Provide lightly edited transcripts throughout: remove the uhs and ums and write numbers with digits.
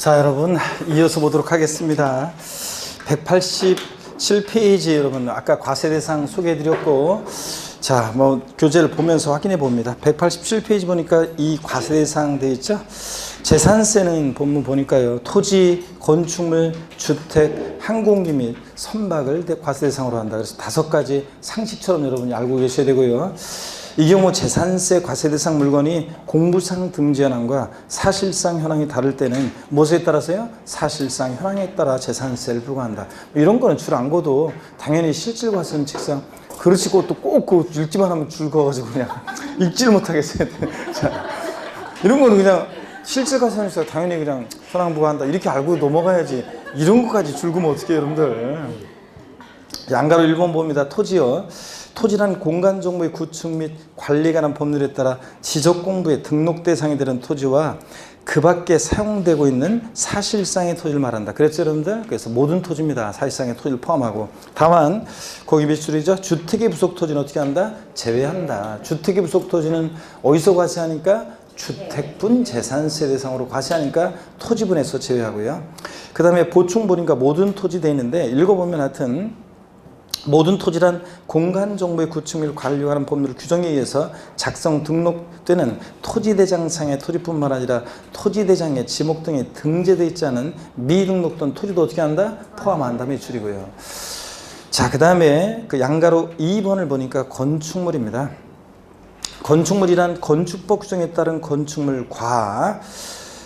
자, 여러분 이어서 보도록 하겠습니다. 187페이지 여러분 아까 과세대상 소개해드렸고, 자, 교재를 보면서 확인해 봅니다. 187페이지 보니까 이 과세대상 돼 있죠. 재산세는 본문 보니까요, 토지, 건축물, 주택, 항공기 및 선박을 과세대상으로 한다. 그래서 5가지 상식처럼 여러분이 알고 계셔야 되고요. 이 경우 재산세 과세대상 물건이 공부상 등재 현황과 사실상 현황이 다를 때는 무엇에 따라서요? 사실상 현황에 따라 재산세를 부과한다. 이런 거는 줄 안 그어도 당연히 실질과세는 책상 그렇지, 그것도 꼭 읽지만 하면 줄 그어가지고 그냥 읽지를 못하겠어요. 자, 이런 거는 그냥 실질과세는 당연히 그냥 현황 부과한다 이렇게 알고 넘어가야지, 이런 것까지 줄 그으면 어떡해요 여러분들. 양가로 1번 봅니다. 토지요. 토지란 공간정보의 구축 및 관리에 관한 법률에 따라 지적공부의 등록 대상이 되는 토지와 그 밖에 사용되고 있는 사실상의 토지를 말한다. 그랬죠 여러분들? 그래서 모든 토지입니다. 사실상의 토지를 포함하고. 다만 거기 몇 줄이죠? 주택의 부속 토지는 어떻게 한다? 제외한다. 주택의 부속 토지는 어디서 과세하니까? 주택분 재산세 대상으로 과세하니까 토지분에서 제외하고요. 그 다음에 보충 보니까 모든 토지 돼 있는데, 읽어보면 하여튼 모든 토지란 공간정보의 구축 및 관리에 관한 법률 규정에 의해서 작성 등록되는 토지대장상의 토지뿐만 아니라 토지대장의 지목 등에 등재되어 있지 않은 미등록된 토지도 어떻게 한다? 포함한다. 매출이고요. 자, 그 다음에 그 양가로 2번을 보니까 건축물입니다. 건축물이란 건축법 규정에 따른 건축물과,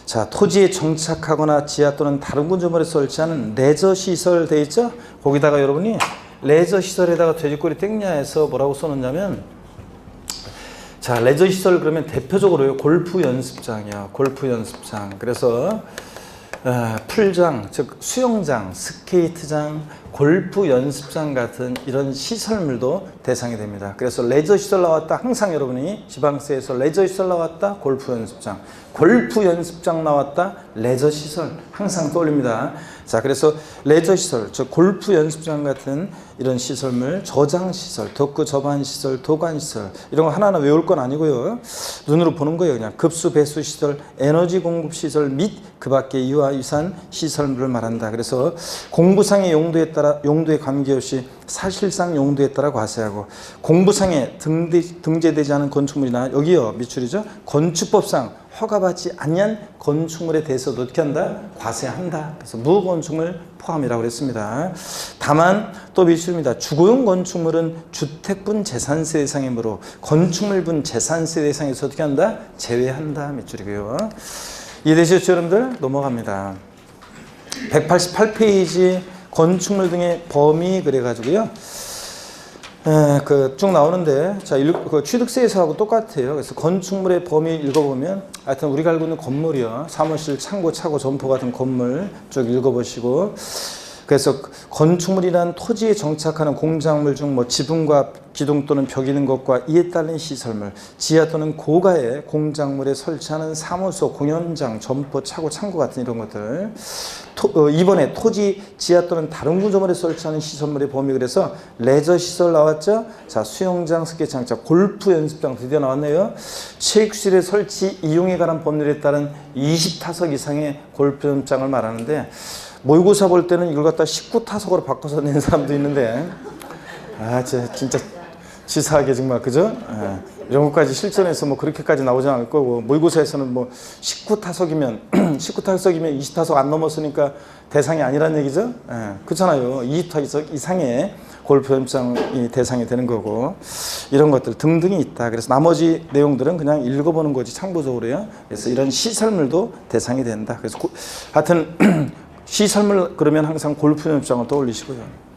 자, 토지에 정착하거나 지하 또는 다른 구조물에 설치하는 레저시설 되어 있죠? 거기다가 여러분이 레저시설에다가 돼지꼬리 땡냐해서 뭐라고 써놓냐면, 자, 레저시설 그러면 대표적으로요, 골프 연습장이야. 골프 연습장. 그래서 풀장, 즉 수영장, 스케이트장, 골프 연습장 같은 이런 시설물도 대상이 됩니다. 그래서 레저시설 나왔다, 항상 여러분이 지방세에서 레저시설 나왔다, 골프 연습장, 골프 연습장 나왔다, 레저시설 항상 떠올립니다. 자, 그래서 레저시설, 즉 골프 연습장 같은 이런 시설물, 저장시설, 덕구 접안시설, 도관시설, 이런 거 하나하나 외울 건 아니고요, 눈으로 보는 거예요. 그냥 급수 배수시설, 에너지 공급시설 및 그 밖의 이와 유사한 시설물을 말한다. 그래서 공부상의 용도에 따라, 용도에 관계없이 사실상 용도에 따라 과세하고, 공부상에 등재되지 않은 건축물이나, 여기요 밑줄이죠, 건축법상 허가받지 아니한 건축물에 대해서도 어떻게 한다? 과세한다. 그래서 무건축물 포함이라고 그랬습니다. 다만 또 밑줄입니다. 주거용 건축물은 주택분 재산세 대상이므로 건축물분 재산세 대상에서 어떻게 한다? 제외한다. 밑줄이고요. 이해되셨죠 여러분들? 넘어갑니다. 188페이지 건축물 등의 범위 그래가지고요, 쭉 나오는데, 자, 취득세에서하고 똑같아요. 그래서 건축물의 범위 읽어보면, 하여튼 우리가 알고 있는 건물이요, 사무실, 창고, 차고, 점포 같은 건물 쭉 읽어보시고, 그래서 건축물이란 토지에 정착하는 공작물 중 지붕과 기둥 또는 벽이 있는 것과 이에 따른 시설물, 지하 또는 고가의 공작물에 설치하는 사무소, 공연장, 점포, 차고, 창고 같은 이런 것들. 이번에 토지, 지하 또는 다른 구조물에 설치하는 시설물의 범위, 그래서 레저시설 나왔죠? 자, 수영장, 스케이트장, 자, 골프 연습장 드디어 나왔네요. 체육실의 설치 이용에 관한 법률에 따른 20타석 이상의 골프 연습장을 말하는데, 모의고사 볼 때는 이걸 갖다 19타석으로 바꿔서 낸 사람도 있는데, 진짜 치사하게 정말, 그죠? 이런 것까지 실전에서 그렇게까지 나오지 않을 거고, 모의고사에서는 19타석이면 19타석이면 20타석 안 넘었으니까 대상이 아니란 얘기죠? 그렇잖아요. 20타석 이상의 골프 연습장이 대상이 되는 거고, 이런 것들 등등이 있다. 그래서 나머지 내용들은 그냥 읽어보는 거지, 참고적으로요. 그래서 이런 시설물도 대상이 된다. 그래서 하여튼 시설물 그러면 항상 골프 연습장을 떠올리시고요.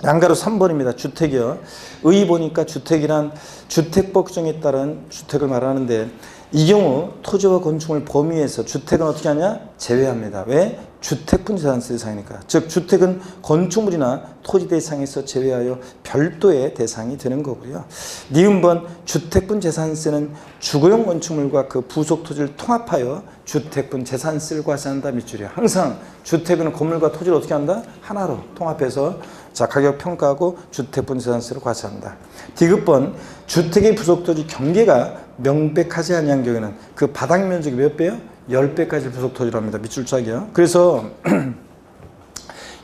양가로 3번입니다. 주택이요. 의 보니까 주택이란 주택법 규정에 따른 주택을 말하는데, 이 경우 토지와 건축물 범위에서 주택은 어떻게 하냐? 제외합니다. 왜? 주택분 재산세 대상이니까. 즉 주택은 건축물이나 토지 대상에서 제외하여 별도의 대상이 되는 거고요. 니은번 주택분 재산세는 주거용 건축물과 그 부속 토지를 통합하여 주택분 재산세를 과세한다. 밑줄이야. 항상 주택은 건물과 토지를 어떻게 한다? 하나로 통합해서, 자, 가격 평가하고 주택분 재산세를 과세한다. 디귿번 주택의 부속 토지 경계가 명백하지 아니한 경우에는 그 바닥 면적이 몇 배요? 10배까지 부속토지랍니다. 밑줄짝이요. 그래서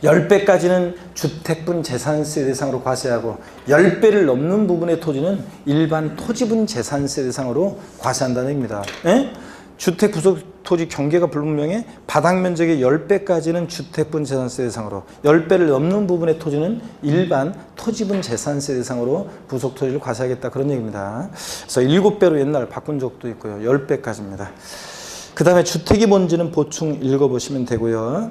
10배까지는 주택분 재산세 대상으로 과세하고 10배를 넘는 부분의 토지는 일반 토지분 재산세 대상으로 과세한다는 얘기입니다. 예? 주택 부속토지 경계가 불분명해 바닥 면적의 10배까지는 주택분 재산세 대상으로 10배를 넘는 부분의 토지는 일반 토지분 재산세 대상으로 부속토지를 과세하겠다 그런 얘기입니다. 그래서 7배로 옛날 바꾼 적도 있고요. 10배까지입니다. 그 다음에 주택이 뭔지는 보충 읽어보시면 되고요.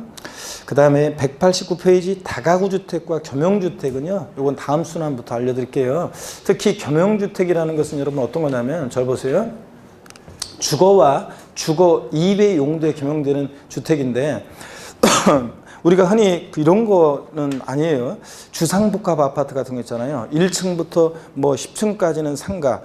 그 다음에 189페이지 다가구 주택과 겸용주택은요. 이건 다음 순환부터 알려드릴게요. 특히 겸용주택이라는 것은 여러분 어떤 거냐면 잘 보세요. 주거와 주거 이외 용도에 겸용되는 주택인데 우리가 흔히 이런 거는 아니에요. 주상복합 아파트 같은 거 있잖아요. 1층부터 뭐 10층까지는 상가,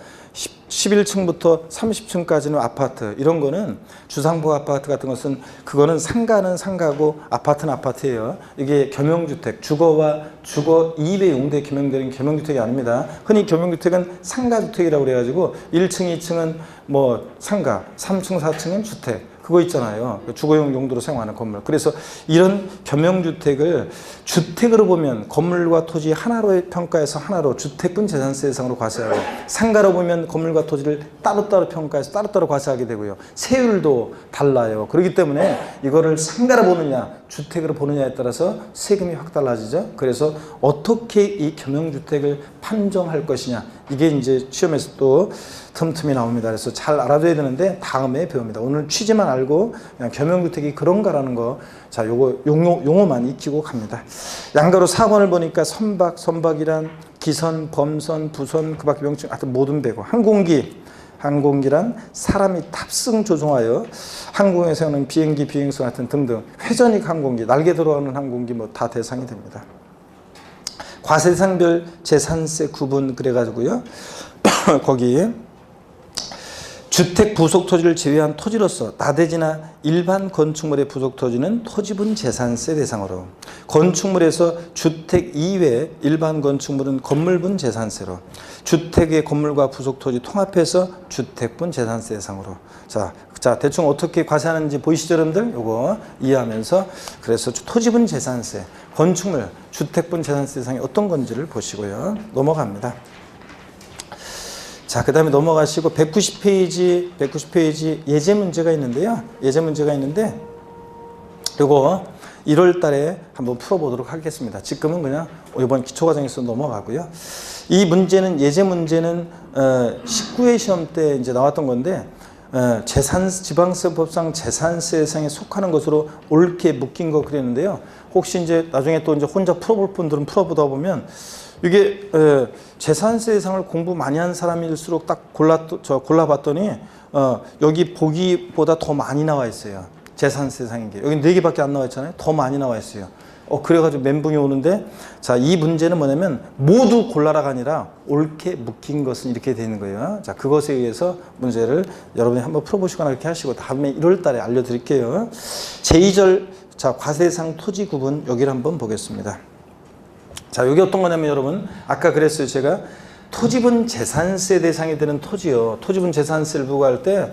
11층부터 30층까지는 아파트, 이런 거는 주상복합 아파트 같은 것은 그거는 상가는 상가고 아파트는 아파트예요. 이게 겸용주택, 주거와 주거 이외 용도에 겸용되는 겸용주택이 아닙니다. 흔히 겸용주택은 상가주택이라고 그래가지고 1층, 2층은 뭐 상가, 3층, 4층은 주택, 그거 있잖아요. 주거용 용도로 사용하는 건물. 그래서 이런 겸용주택을 주택으로 보면 건물과 토지 하나로 평가해서 하나로 주택분 재산세 대상으로 과세하고, 상가로 보면 건물과 토지를 따로따로 평가해서 따로따로 과세하게 되고요. 세율도 달라요. 그렇기 때문에 이거를 상가로 보느냐 주택으로 보느냐에 따라서 세금이 확 달라지죠. 그래서 어떻게 이 겸용주택을 판정할 것이냐, 이게 이제 시험에서 또 틈틈이 나옵니다. 그래서 잘 알아둬야 되는데 다음에 배웁니다. 오늘 취지만 알고 그냥 겸용주택이 그런가라는 거, 자, 요거 용어만 익히고 갑니다. 양가로 4번을 보니까 선박, 선박이란 기선, 범선, 부선, 그 밖에 명칭 하여튼 모든 배고, 항공기란 사람이 탑승 조종하여 항공에 세우는 비행기, 비행선 같은 등등 회전익 항공기, 날개 들어가는 항공기 뭐 다 대상이 됩니다. 과세상별 재산세 구분 그래가지고요. 거기 주택 부속토지를 제외한 토지로서 나대지나 일반 건축물의 부속토지는 토지분 재산세 대상으로, 건축물에서 주택 이외 일반 건축물은 건물분 재산세로, 주택의 건물과 부속토지 통합해서 주택분 재산세 대상으로. 자, 대충 어떻게 과세하는지 보이시죠, 여러분들? 요거 이해하면서, 그래서 토지분 재산세, 건축물, 주택분 재산세 대상이 어떤 건지를 보시고요. 넘어갑니다. 자, 그 다음에 넘어가시고 190페이지 예제 문제가 있는데요. 예제 문제가 있는데 요거 1월 달에 한번 풀어보도록 하겠습니다. 지금은 그냥 이번 기초과정에서 넘어가고요. 이 문제는, 예제 문제는 19회 시험 때 이제 나왔던 건데, 지방세법상 재산세 대상에 속하는 것으로 옳게 묶인 거 그랬는데요. 혹시 이제 나중에 또 이제 혼자 풀어볼 분들은 풀어보다 보면 이게 재산세 대상을 공부 많이 한 사람일수록 딱 골라봤더니 여기 보기보다 더 많이 나와 있어요. 재산세 대상인 게. 여기 4개밖에 안 나와 있잖아요. 더 많이 나와 있어요. 그래가지고 멘붕이 오는데, 자, 이 문제는 뭐냐면 모두 골라라가 아니라 옳게 묶인 것은 이렇게 되는 거예요. 자, 그것에 의해서 문제를 여러분이 한번 풀어보시거나 이렇게 하시고 다음에 1월 달에 알려드릴게요. 제2절, 자, 과세상 토지 구분, 여기를 한번 보겠습니다. 자, 여기 어떤 거냐면 여러분, 아까 그랬어요. 제가 토지분 재산세 대상이 되는 토지요. 토지분 재산세를 부과할 때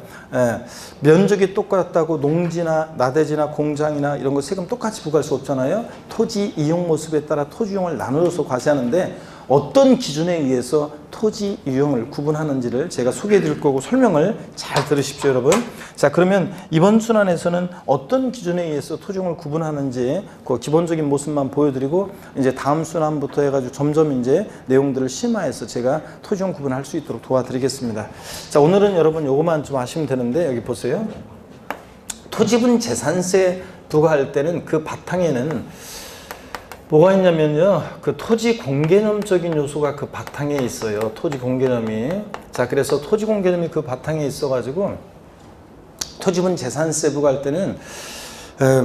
면적이 똑같다고 농지나 나대지나 공장이나 이런 거 세금 똑같이 부과할 수 없잖아요. 토지 이용 모습에 따라 토지용을 나눠서 과세하는데 어떤 기준에 의해서 토지 유형을 구분하는지를 제가 소개해 드릴 거고 설명을 잘 들으십시오, 여러분. 자, 그러면 이번 순환에서는 어떤 기준에 의해서 토지용을 구분하는지 그 기본적인 모습만 보여드리고, 이제 다음 순환부터 해가지고 점점 이제 내용들을 심화해서 제가 토지용 구분할 수 있도록 도와드리겠습니다. 자, 오늘은 여러분 요것만 좀 아시면 되는데, 여기 보세요. 토지분 재산세 부과할 때는 그 바탕에는 뭐가 있냐면요, 그 토지 공개념적인 요소가 그 바탕에 있어요. 토지 공개념이. 자, 그래서 토지 공개념이 그 바탕에 있어가지고 토지분 재산세 부과할 때는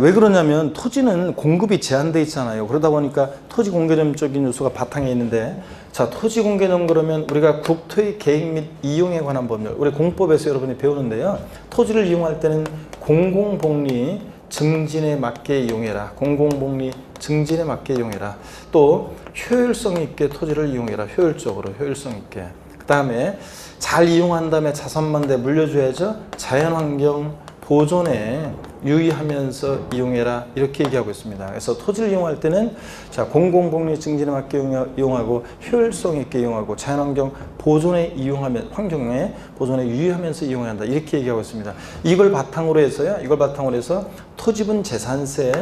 왜 그러냐면 토지는 공급이 제한돼 있잖아요. 그러다 보니까 토지 공개념적인 요소가 바탕에 있는데, 자, 토지 공개념 그러면 우리가 국토의 계획 및 이용에 관한 법률, 우리 공법에서 여러분이 배우는데요. 토지를 이용할 때는 공공복리 증진에 맞게 이용해라. 공공복리 증진에 맞게 이용해라. 또 효율성 있게 토지를 이용해라. 효율적으로, 효율성 있게. 그 다음에 잘 이용한 다음에 자선만 대 물려줘야죠. 자연환경 보존에 유의하면서 이용해라 이렇게 얘기하고 있습니다. 그래서 토지를 이용할 때는 자 공공복리 증진에 맞게 이용하고 효율성 있게 이용하고 자연환경 보존에 이용하면 환경에 보존에 유의하면서 이용해야 한다 이렇게 얘기하고 있습니다. 이걸 바탕으로 해서요. 이걸 바탕으로 해서 토지분 재산세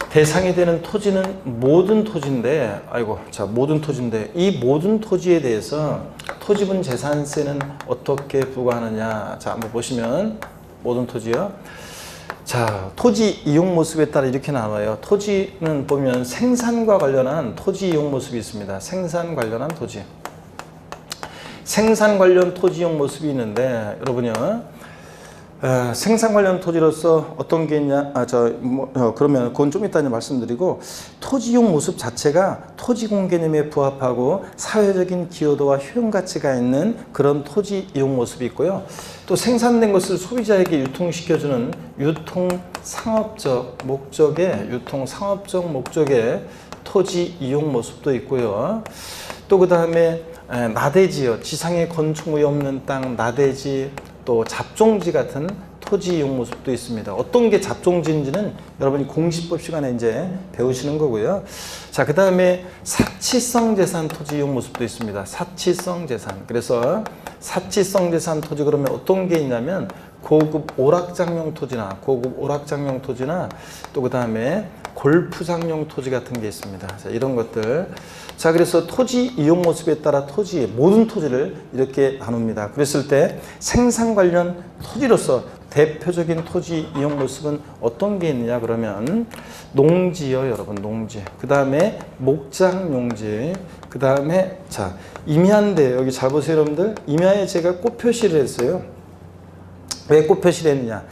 대상이 되는 토지는 모든 토지인데 모든 토지인데 이 모든 토지에 대해서 토지분 재산세는 어떻게 부과하느냐. 자 한번 보시면 모든 토지요. 자 토지 이용 모습에 따라 이렇게 나와요. 토지는 보면 생산과 관련한 토지 이용 모습이 있습니다. 생산 관련한 토지. 생산 관련 토지 이용 모습이 있는데 여러분요. 생산 관련 토지로서 어떤 게 있냐? 그러면 그건 좀 이따 말씀드리고 토지용 모습 자체가 토지공 개념에 부합하고 사회적인 기여도와 효용 가치가 있는 그런 토지 이용 모습이 있고요. 또 생산된 것을 소비자에게 유통시켜주는 유통상업적 목적의 토지 이용 모습도 있고요. 또 그 다음에 나대지요. 지상에 건축물이 없는 땅, 나대지, 또 잡종지 같은 토지 이용 모습도 있습니다. 어떤 게 잡종지인지는 여러분이 공시법 시간에 이제 배우시는 거고요. 자, 그 다음에 사치성 재산 토지 이용 모습도 있습니다. 사치성 재산. 그래서 사치성 재산 토지 그러면 어떤 게 있냐면 고급 오락장용 토지나 또 그 다음에 골프장용 토지 같은 게 있습니다. 자, 이런 것들. 자, 그래서 토지 이용 모습에 따라 모든 토지를 이렇게 나눕니다. 그랬을 때 생산 관련 토지로서 대표적인 토지 이용 모습은 어떤 게 있느냐 그러면 농지요, 여러분, 농지. 그 다음에 목장용지. 그 다음에 자, 임야인데 여기 잘 보세요, 여러분들. 임야에 제가 꽃 표시를 했어요. 왜 꽃 표시를 했느냐?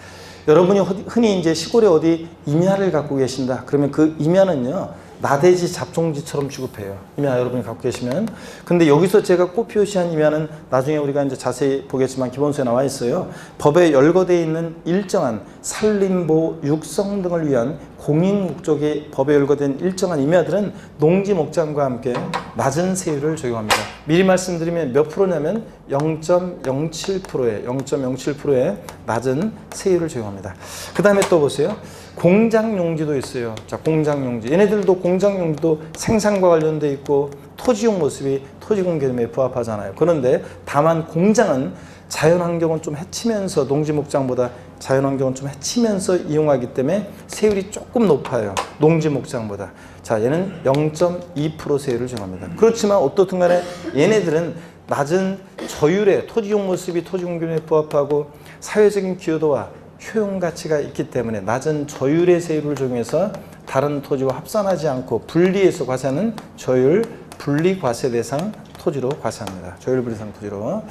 여러분이 흔히 이제 시골에 어디 임야를 갖고 계신다. 그러면 그 임야는요, 나대지 잡종지처럼 취급해요. 임야 여러분이 갖고 계시면. 근데 여기서 제가 꽃 표시한 임야는 나중에 우리가 이제 자세히 보겠지만 기본서에 나와 있어요. 법에 열거되어 있는 일정한 산림보, 육성 등을 위한 공익 목적의 법에 열거된 일정한 임야들은 농지 목장과 함께 낮은 세율을 적용합니다. 미리 말씀드리면 몇 프로냐면 0.07%의 낮은 세율을 적용합니다. 그 다음에 또 보세요. 공장용지도 있어요. 자, 공장용지. 얘네들도 공장용지도 생산과 관련돼 있고 토지용 모습이 토지공 개념에 부합하잖아요. 그런데 다만 공장은 자연환경을 좀 해치면서 농지목장보다 자연환경을 좀 해치면서 이용하기 때문에 세율이 조금 높아요. 농지목장보다. 자, 얘는 0.2% 세율을 정합니다. 그렇지만 어떻든 간에 얘네들은 낮은 저율의 토지용 모습이 토지공 개념에 부합하고 사회적인 기여도와 효용 가치가 있기 때문에 낮은 저율의 세율을 적용해서 다른 토지와 합산하지 않고 분리해서 과세하는 저율 분리 과세 대상 토지로 과세합니다. 저율 분리 대상 토지로.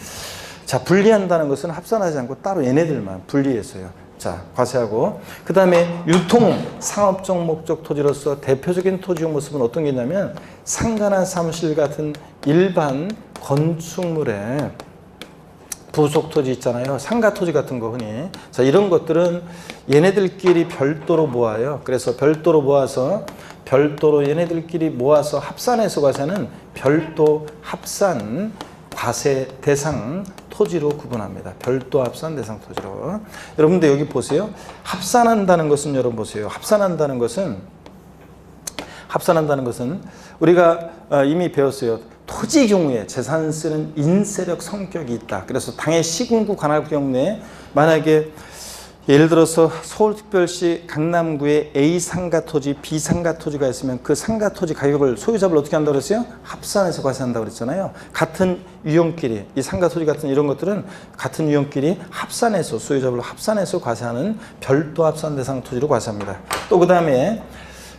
자, 분리한다는 것은 합산하지 않고 따로 얘네들만 분리해서요. 자, 과세하고. 그 다음에 유통 상업적 목적 토지로서 대표적인 토지용 모습은 어떤 게 있냐면 상가나 사무실 같은 일반 건축물에 부속 토지 있잖아요. 상가 토지 같은 거 흔히. 자, 이런 것들은 얘네들끼리 별도로 모아요. 그래서 별도로 모아서 얘네들끼리 모아서 합산해서 과세는 별도 합산 과세 대상 토지로 구분합니다. 별도 합산 대상 토지로. 여러분들 여기 보세요. 합산한다는 것은 여러분 보세요. 합산한다는 것은 우리가 이미 배웠어요. 토지 경우에 재산세는 인세력 성격이 있다. 그래서 당해 시군구 관할 경우에 만약에 예를 들어서 서울특별시 강남구에 A 상가 토지, B 상가 토지가 있으면 그 상가 토지 가격을 소유자를 어떻게 한다고 그랬어요? 합산해서 과세한다고 그랬잖아요. 같은 유형끼리, 이 상가 토지 같은 이런 것들은 같은 유형끼리 합산해서 소유자별로 합산해서 과세하는 별도 합산 대상 토지로 과세합니다. 또 그 다음에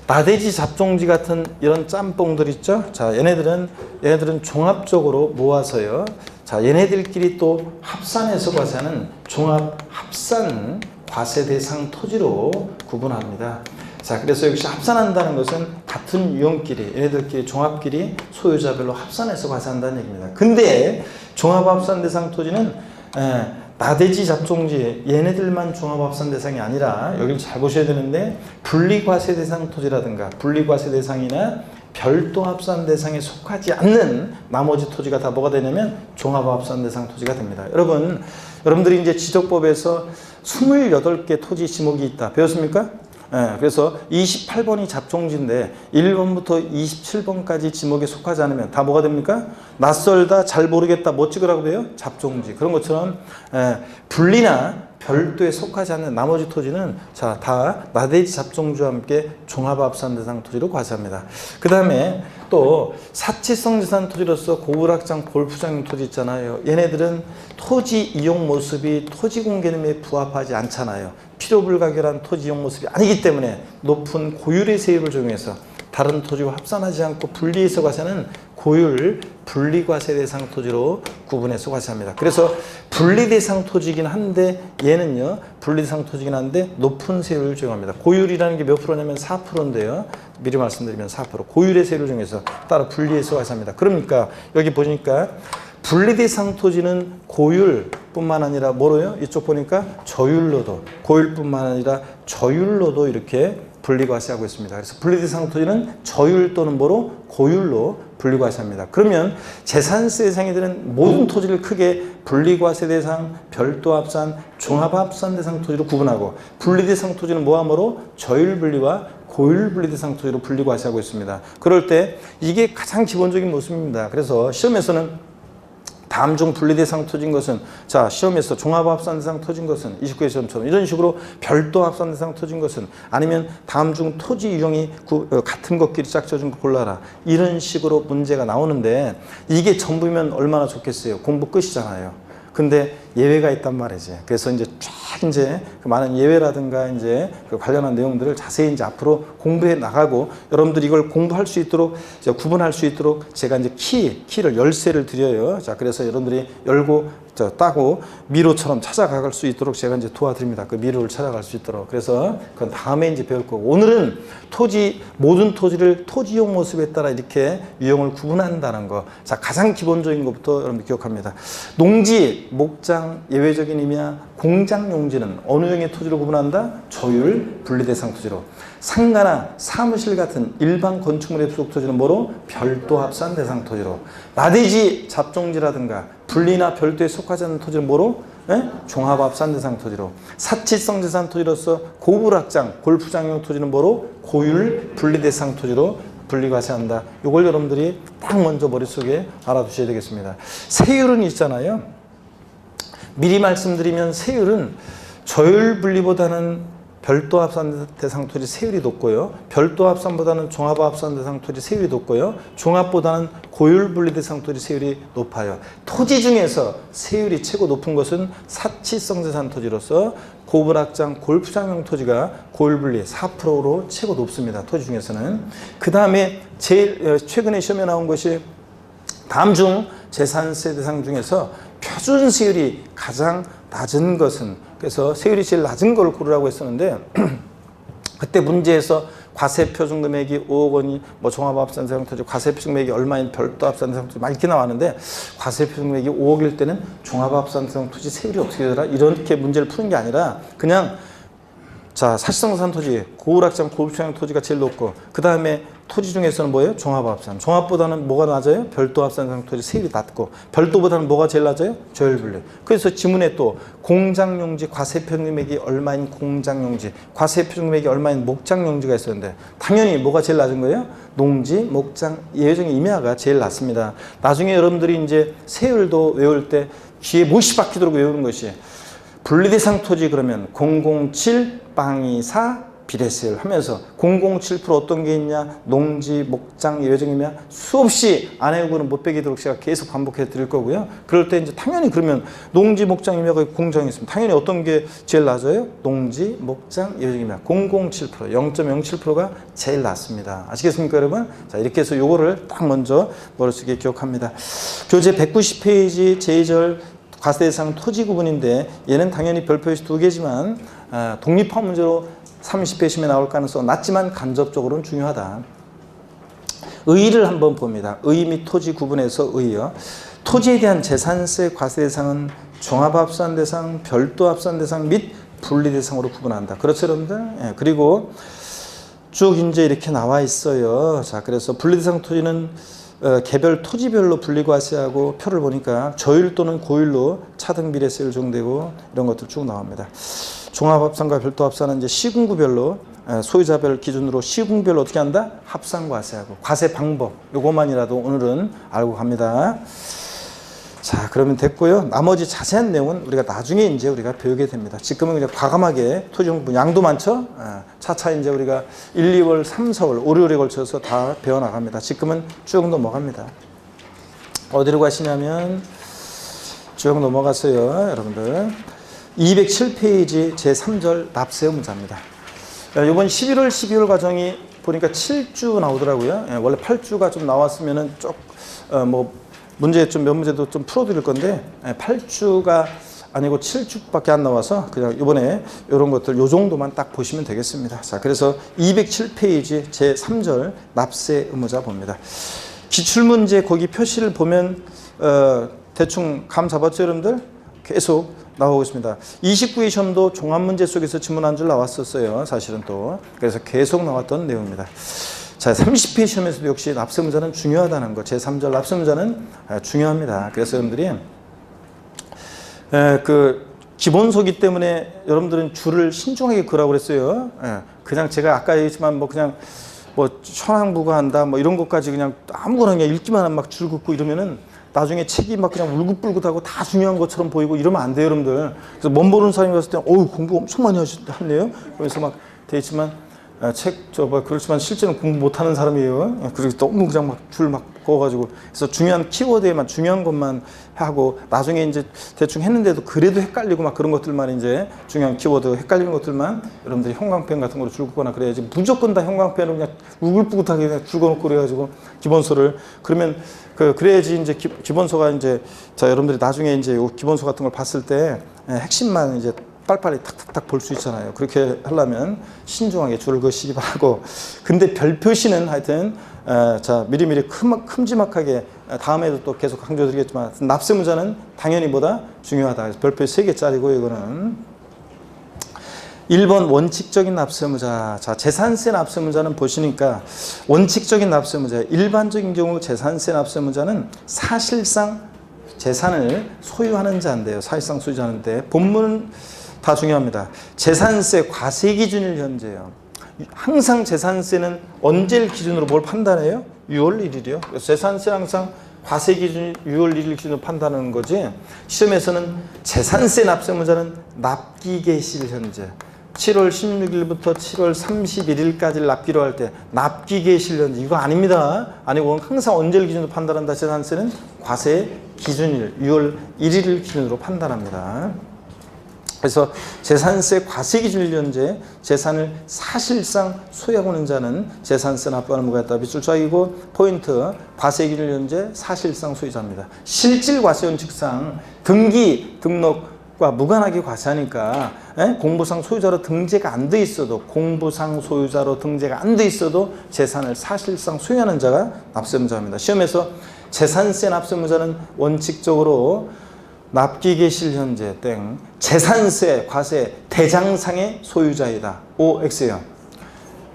나대지 잡종지 같은 이런 짬뽕들 있죠? 자, 얘네들은 종합적으로 모아서요. 자, 얘네들끼리 또 합산해서 과세하는 종합 합산 과세 대상 토지로 구분합니다. 자, 그래서 역시 합산한다는 것은 같은 유형끼리, 얘네들끼리 종합끼리 소유자별로 합산해서 과세한다는 얘기입니다. 근데 종합 합산 대상 토지는 나대지 잡종지 얘네들만 종합합산 대상이 아니라 여기를 잘 보셔야 되는데 분리과세 대상 토지라든가 분리과세 대상이나 별도 합산 대상에 속하지 않는 나머지 토지가 다 뭐가 되냐면 종합 합산 대상 토지가 됩니다. 여러분들이 이제 지적법에서 28개 토지 지목이 있다. 배웠습니까? 예, 그래서 28번이 잡종지인데 1번부터 27번까지 지목에 속하지 않으면 다 뭐가 됩니까? 낯설다, 잘 모르겠다, 뭐 찍으라고 해요? 잡종지. 그런 것처럼 분리나 별도에 속하지 않는 나머지 토지는 자, 다 나대지 잡종주와 함께 종합합산 대상 토지로 과세합니다. 그 다음에 또 사치성 재산 토지로서 고불확장 골프장 토지 있잖아요. 얘네들은 토지 이용 모습이 토지 공개념에 부합하지 않잖아요. 필요불가결한 토지 이용 모습이 아니기 때문에 높은 고율의 세율을 적용해서 다른 토지와 합산하지 않고 분리해서 과세하는 고율 분리과세 대상 토지로 구분해서 과세합니다. 그래서 분리대상 토지이긴 한데 얘는요 분리대상 토지이긴 한데 높은 세율을 적용합니다. 고율이라는 게 몇 프로냐면 4%인데요. 미리 말씀드리면 4%. 고율의 세율을 적용해서 따로 분리해서 과세합니다. 그러니까 여기 보니까 분리대상 토지는 고율뿐만 아니라 뭐로요? 이쪽 보니까 저율로도 고율뿐만 아니라 저율로도 이렇게 분리과세하고 있습니다. 그래서 분리대상 토지는 저율 또는 뭐로? 고율로 분리과세합니다. 그러면 재산세 대상이들은 모든 토지를 크게 분리과세 대상, 별도합산, 종합합산 대상 토지로 구분하고 분리대상 토지는 뭐와 뭐로? 저율 분리와 고율 분리 대상 토지로 분리과세하고 있습니다. 그럴 때 이게 가장 기본적인 모습입니다. 그래서 시험에서는 다음 중 분리대상 토지인 것은 자 시험에서 종합합산 대상 토지인 것은 29회 시험처럼 이런 식으로 별도 합산 대상 토지인 것은 아니면 다음 중 토지 유형이 같은 것끼리 짝져준 거 골라라 이런 식으로 문제가 나오는데 이게 전부면 얼마나 좋겠어요. 공부 끝이잖아요. 근데 예외가 있단 말이지. 그래서 이제 쫙 이제 그 많은 예외라든가 이제 그 관련한 내용들을 자세히 이제 앞으로 공부해 나가고 여러분들이 이걸 공부할 수 있도록 이제 구분할 수 있도록 제가 이제 키를 열쇠를 드려요. 자, 그래서 여러분들이 열고 따고 미로처럼 찾아갈 수 있도록 제가 이제 도와드립니다. 그 미로를 찾아갈 수 있도록. 그래서 그건 다음에 이제 배울 거고 오늘은 모든 토지를 토지용 모습에 따라 이렇게 유형을 구분한다는 거. 자, 가장 기본적인 것부터 여러분들 기억합니다. 농지, 목장, 예외적인 의미야 공장 용지는 어느 형의 토지로 구분한다? 저율 분리대상 토지로. 상가나 사무실 같은 일반 건축물의 부속 토지는 뭐로? 별도 합산 대상 토지로. 나대지 잡종지라든가 분리나 별도에 속하지 않는 토지는 뭐로? 종합 합산 대상 토지로. 사치성 재산 토지로서 고불확장 골프장용 토지는 뭐로? 고율 분리 대상 토지로 분리과세한다. 이걸 여러분들이 딱 먼저 머릿속에 알아두셔야 되겠습니다. 세율은 있잖아요. 미리 말씀드리면 세율은 저율 분리보다는 별도 합산 대상 토지 세율이 높고요. 별도 합산보다는 종합 합산 대상 토지 세율이 높고요. 종합보다는 고율 분리 대상 토지 세율이 높아요. 토지 중에서 세율이 최고 높은 것은 사치성 재산 토지로서 고불확장 골프장용 토지가 고율 분리 4%로 최고 높습니다. 토지 중에서는. 그 다음에 제일 최근에 시험에 나온 것이 다음 중 재산세 대상 중에서 표준 세율이 가장 낮은 것은 그래서 세율이 제일 낮은 걸 고르라고 했었는데 그때 문제에서 과세표준 금액이 5억 원이 뭐 종합합산 대상 토지 과세표준 금액이 얼마인 별도 합산 대상 토지 막 이렇게 나왔는데 과세표준 금액이 5억일 때는 종합합산 대상 토지 세율이 어떻게 되더라 이렇게 문제를 푸는 게 아니라 그냥 자 사치성산 토지 고불확장 고급시장 토지가 제일 높고 그 다음에 토지 중에서는 뭐예요? 종합합산. 종합보다는 뭐가 낮아요? 별도 합산 대상 토지 세율이 낮고 별도보다는 뭐가 제일 낮아요? 저율분리. 그래서 지문에 또 공장용지 과세표준금액이 얼마인 공장용지 과세표준금액이 얼마인 목장용지가 있었는데 당연히 뭐가 제일 낮은 거예요? 농지, 목장, 예외적인 임야가 제일 낮습니다. 나중에 여러분들이 이제 세율도 외울 때 귀에 못이 박히도록 외우는 것이 분리대상 토지 그러면 007, 빵이 4, 비례세율 하면서 007% 어떤 게 있냐 농지, 목장, 예외적이냐 수없이 안 외우고는 못 빼기도록 제가 계속 반복해 드릴 거고요. 그럴 때 이제 당연히 그러면 농지, 목장, 임야가 공장이 있으면 당연히 어떤 게 제일 낮아요? 농지, 목장, 예외적이냐 007% 0.07%가 제일 낮습니다. 아시겠습니까 여러분? 자 이렇게 해서 요거를 딱 먼저 머릿속에 기억합니다. 교재 190페이지 제2절 과세대상 토지 구분인데 얘는 당연히 별표시 2개지만 독립화 문제로 30회 시험에 나올 가능성은 낮지만 간접적으로는 중요하다. 의의를 한번 봅니다. 의의 및 토지 구분에서 의의요. 토지에 대한 재산세 과세 대상은 종합합산 대상, 별도 합산 대상 및 분리 대상으로 구분한다. 그렇죠 여러분들? 예, 그리고 쭉 이제 이렇게 나와 있어요. 자, 그래서 분리대상 토지는 개별 토지별로 분리과세하고 표를 보니까 저율 또는 고율로 차등 비례세율 적용되고 이런 것들 쭉 나옵니다. 종합합산과 별도합산은 이제 시군구별로 소유자별 기준으로 시군별로 어떻게 한다? 합산과세하고 과세 방법 요것만이라도 오늘은 알고 갑니다. 자, 그러면 됐고요. 나머지 자세한 내용은 우리가 나중에 이제 우리가 배우게 됩니다. 지금은 그냥 과감하게 토지정보 양도 많죠? 차차 이제 우리가 1, 2월, 3, 4월, 5, 6월에 걸쳐서 다 배워나갑니다. 지금은 쭉 넘어갑니다. 어디로 가시냐면 쭉 넘어갔어요. 여러분들. 207페이지 제3절 납세 의무자입니다. 이번 11월, 12월 과정이 보니까 7주 나오더라고요. 원래 8주가 좀 나왔으면은 문제 몇 문제도 좀 풀어드릴 건데 8주가 아니고 7주밖에 안 나와서 그냥 이번에 이런 것들 요 정도만 딱 보시면 되겠습니다. 자, 그래서 207페이지 제3절 납세 의무자 봅니다. 기출문제 거기 표시를 보면 대충 감 잡았죠, 여러분들? 계속 나오고 있습니다. 29회 시험도 종합문제 속에서 지문 한 줄 나왔었어요. 사실은 또. 그래서 계속 나왔던 내용입니다. 자, 30회 시험에서도 역시 납세문자는 중요하다는 거. 제3절 납세문자는 중요합니다. 그래서 여러분들이 기본소기 때문에 여러분들은 줄을 신중하게 그으라고 그랬어요. 그냥 제가 아까 얘기했지만 그냥 현황부가한다 이런 것까지 그냥 아무거나 그냥 읽기만 하면 막 줄 긋고 이러면은 나중에 책이 막 그냥 울긋불긋하고 다 중요한 것처럼 보이고 이러면 안 돼요, 여러분들. 그래서 먼 보는 사람이 봤을 때 공부 엄청 많이 하셨네요. 그래서 막 돼 있지만 그렇지만 실제는 공부 못하는 사람이에요. 그리고 너무 그냥 막 줄 막 그어가지고. 그래서 중요한 키워드에만 중요한 것만 하고 나중에 이제 대충 했는데도 그래도 헷갈리고 막 그런 것들만 이제 중요한 키워드 헷갈리는 것들만 여러분들이 형광펜 같은 거로 줄 긋거나 그래야지 무조건 다 형광펜으로 그냥 우글부글하게 그냥 줄 긋고 그래가지고 기본소를 그러면 그래야지 이제 기본소가 이제 자 여러분들이 나중에 이제 기본소 같은 걸 봤을 때 핵심만 이제 빨리빨리 탁탁탁 볼 수 있잖아요. 그렇게 하려면 신중하게 줄을 그시기 바라고. 근데 별 표시는 하여튼 자 미리미리 큼지막하게 다음에도 또 계속 강조드리겠지만 납세문자는 당연히 보다 중요하다. 그래서 별표시 3개짜리고 이거는 1번 원칙적인 납세의무자. 자, 재산세 납세의무자는 보시니까 원칙적인 납세의무자. 일반적인 경우 재산세 납세의무자는 사실상 재산을 소유하는 자인데요. 사실상 소유자인데 본문은 다 중요합니다. 재산세 과세 기준일 현재요. 항상 재산세는 언제를 기준으로 뭘 판단해요? 6월 1일이요. 그래서 재산세는 항상 과세 기준 6월 1일 기준으로 판단하는 거지. 시험에서는 재산세 납세의무자는 납기 개시일 현재 7월 16일부터 7월 31일까지를 납기로 할 때 납기 개시일 현재 이거 아닙니다. 아니고 항상 언제를 기준으로 판단한다. 재산세는 과세 기준일 6월 1일을 기준으로 판단합니다. 그래서 재산세 과세 기준일 현재 재산을 사실상 소유하고 있는 자는 재산세 납부하는 무과에 따라 비출자이고 포인트 과세 기준일 현재 사실상 소유자입니다. 실질 과세 원칙상 등기 등록과 무관하게 과세하니까 공부상 소유자로 등재가 안 돼 있어도 공부상 소유자로 등재가 안 돼 있어도 재산을 사실상 소유하는 자가 납세의무자입니다. 시험에서 재산세 납세의무자는 원칙적으로 납기 개시일 현재 땡 재산세 과세 대장상의 소유자이다. O X예요.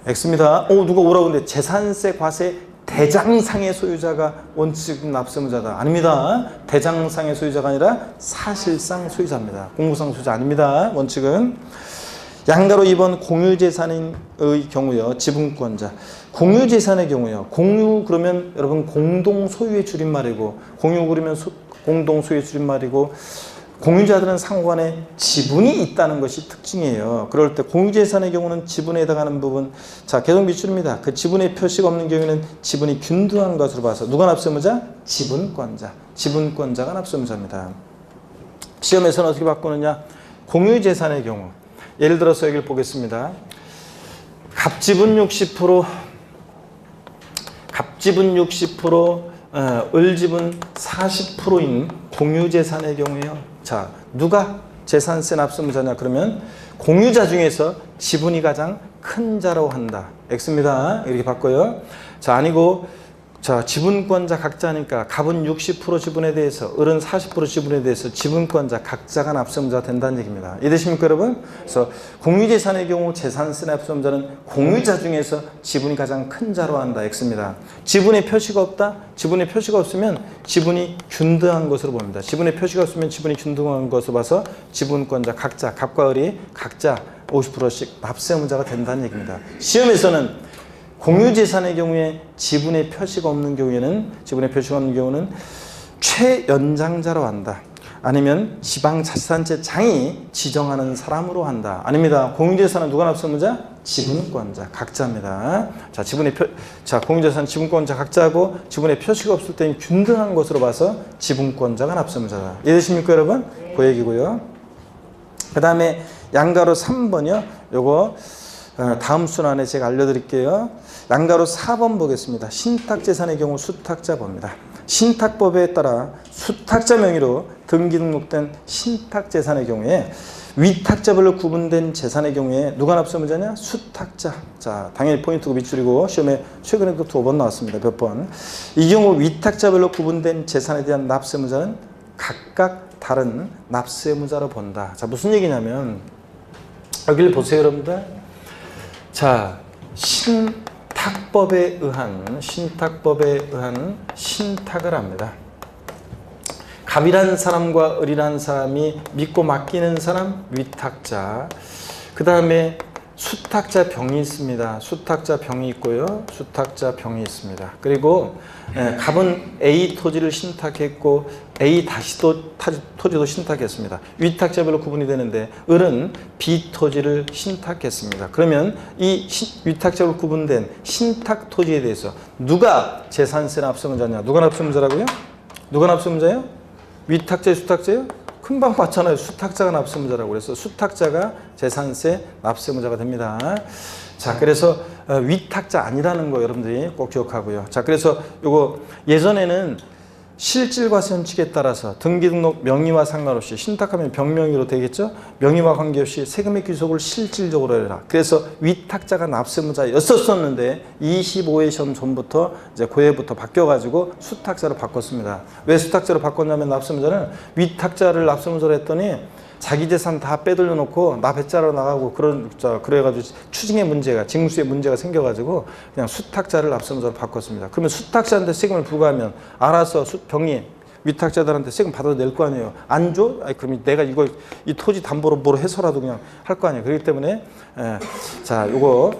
X입니다. 누가 오라고 했는데 재산세 과세 대장상의 소유자가 원칙 납세의무자다. 아닙니다. 대장상의 소유자가 아니라 사실상 소유자입니다. 공부상 소유자 아닙니다. 원칙은 양가로 2번 공유재산의 경우요. 지분권자. 공유재산의 경우요. 공유 그러면 여러분 공동소유의 줄임말이고 공유 그러면 공동소유의 줄임말이고 공유자들은 상호간에 지분이 있다는 것이 특징이에요. 그럴 때 공유재산의 경우는 지분에 해당하는 부분 자 계속 비출입니다. 그 지분의 표시가 없는 경우에는 지분이 균등한 것으로 봐서 누가 납세의무자? 지분권자. 지분권자가 납세의무자입니다. 시험에서는 어떻게 바꾸느냐? 공유재산의 경우 예를 들어서 여기를 보겠습니다. 갑지분 60% 을지분 40%인 공유재산의 경우에요. 자, 누가 재산세 납세의무자냐? 그러면 공유자 중에서 지분이 가장 큰 자라고 한다. X입니다. 이렇게 바꿔요. 자, 아니고 자, 지분권자 각자니까 갑은 60% 지분에 대해서 을은 40% 지분에 대해서 지분권자 각자가 납세의무자가 된다는 얘기입니다. 이해되십니까 여러분? 그래서 공유재산의 경우 재산세 납세의무자는 공유자 중에서 지분이 가장 큰 자로 한다. X입니다. 지분의 표시가 없다? 지분의 표시가 없으면 지분이 균등한 것으로 봅니다. 지분의 표시가 없으면 지분이 균등한 것으로 봐서 지분권자 각자, 갑과 을이 각자 50%씩 납세의무자가 된다는 얘기입니다. 시험에서는 공유재산의 경우에 지분의 표시가 없는 경우는 최연장자로 한다. 아니면 지방자치단체장이 지정하는 사람으로 한다. 아닙니다. 공유재산은 누가 납세의무자? 지분권자 각자입니다. 자, 공유재산 지분권자 각자고 지분의 표시가 없을 때는 균등한 것으로 봐서 지분권자가 납세의무자다. 이해되십니까 여러분? 그 얘기고요. 그 다음에 양가로 3번이요. 요거 다음 순환에 제가 알려드릴게요. 양가로 4번 보겠습니다. 신탁재산의 경우 수탁자 법입니다. 신탁법에 따라 수탁자 명의로 등기 등록된 신탁재산의 경우에 위탁자별로 구분된 재산의 경우에 누가 납세의무자냐? 수탁자. 자, 당연히 포인트고 밑줄이고 시험에 최근에도 2번 나왔습니다. 몇 번. 이 경우 위탁자별로 구분된 재산에 대한 납세의무자는 각각 다른 납세의무자로 본다. 자, 무슨 얘기냐면 여기를 보세요 여러분들. 자, 신탁법에 의한 신탁을 합니다. 갑이라는 사람과 을이라는 사람이 믿고 맡기는 사람 위탁자. 그 다음에 수탁자 병이 있습니다. 수탁자 병이 있고요. 수탁자 병이 있습니다. 그리고 갑은 A 토지를 신탁했고 A 다시 토지도 신탁했습니다. 위탁자별로 구분이 되는데 을은 B 토지를 신탁했습니다. 그러면 이 위탁자별로 구분된 신탁 토지에 대해서 누가 재산세 납세의무자냐? 누가 납세의무자라고요? 누가 납세의무자예요? 위탁자예요? 수탁자예요? 금방 봤잖아요. 수탁자가 납세의무자라고. 그래서 수탁자가 재산세 납세의무자가 됩니다. 자, 그래서 위탁자 아니라는 거 여러분들이 꼭 기억하고요. 자, 그래서 요거 예전에는 실질과세원칙에 따라서 등기등록 명의와 상관없이 신탁하면 병명의로 되겠죠. 명의와 관계없이 세금의 귀속을 실질적으로 해라. 그래서 위탁자가 납세의무자였었는데 25회 시험 전부터 이제 고해부터 바뀌어가지고 수탁자로 바꿨습니다. 왜 수탁자로 바꿨냐면 납세의무자는 위탁자를 납세의무자로 했더니 자기 재산 다 빼돌려 놓고 나 배짜로 나가고 그래가지고 추징의 문제가 징수의 문제가 생겨가지고 그냥 수탁자를 납세의무자로 바꿨습니다. 그러면 수탁자한테 세금을 부과하면 알아서 병이 위탁자들한테 세금 받아도 낼 거 아니에요. 안 줘? 아니, 그러면 내가 이 토지 담보로 뭐로 해서라도 그냥 할 거 아니에요. 그렇기 때문에 자, 요거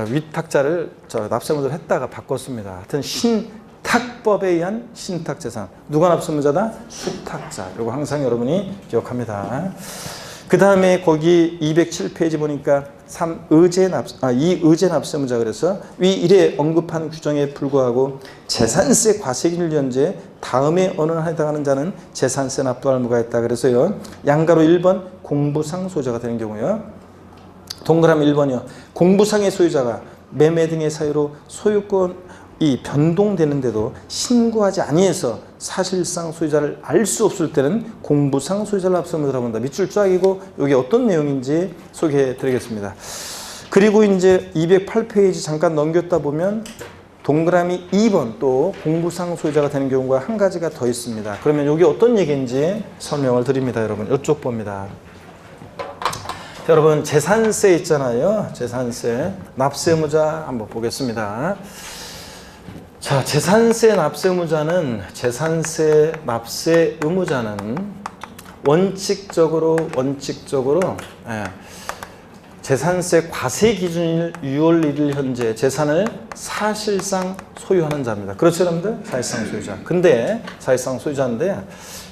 위탁자를 납세의무자로 했다가 바꿨습니다. 하여튼 신탁법에 의한 신탁재산. 누가 납세의무자다? 수탁자. 이거 항상 여러분이 기억합니다. 그 다음에 거기 207페이지 보니까 이의제 납세의무자. 그래서 위 1에 언급한 규정에 불구하고 재산세 과세기일 현재 다음에 어느 한 해당하는 자는 재산세 납부할 의무가 있다. 그래서요. 양가로 1번 공부상 소유자가 되는 경우요. 동그라미 1번이요. 공부상의 소유자가 매매 등의 사유로 소유권이 변동되는데도 신고하지 아니해서 사실상 소유자를 알 수 없을 때는 공부상 소유자를 납세의무자라고 한다. 밑줄 쫙이고 이게 어떤 내용인지 소개해 드리겠습니다. 그리고 이제 208페이지 잠깐 넘겼다 보면 동그라미 2번 또 공부상 소유자가 되는 경우가 한 가지가 더 있습니다. 그러면 이게 어떤 얘기인지 설명을 드립니다. 여러분 이쪽 봅니다. 여러분 재산세 있잖아요. 재산세 납세의무자 한번 보겠습니다. 자, 재산세 납세의무자는 원칙적으로 재산세 과세 기준일 6월 1일 현재 재산을 사실상 소유하는 자입니다. 그렇죠, 여러분들? 사실상 소유자. 근데 사실상 소유자인데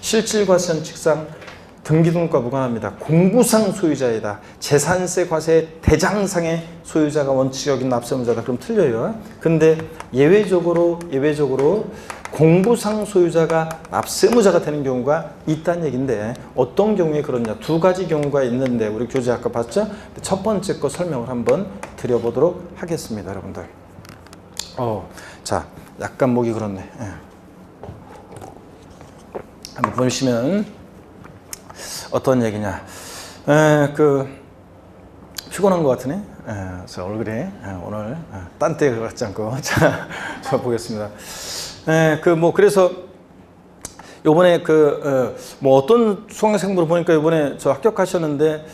실질과세원칙상 등기등록과 무관합니다. 공부상 소유자이다. 재산세 과세 대장상의 소유자가 원칙적인 납세의무자다. 그럼 틀려요. 근데 예외적으로 공부상 소유자가 납세의무자가 되는 경우가 있다는 얘기인데 어떤 경우에 그러냐. 두 가지 경우가 있는데 우리 교재 아까 봤죠? 첫 번째 거 설명을 한번 드려보도록 하겠습니다. 여러분들. 자, 약간 목이 그렇네. 한번 보시면 어떤 얘기냐. 피곤한 것 같으네. 저 얼굴이 오늘 딴때 같지 않고 자 보겠습니다. 그래서 요번에 뭐 어떤 수강생분을 보니까 요번에 저 합격하셨는데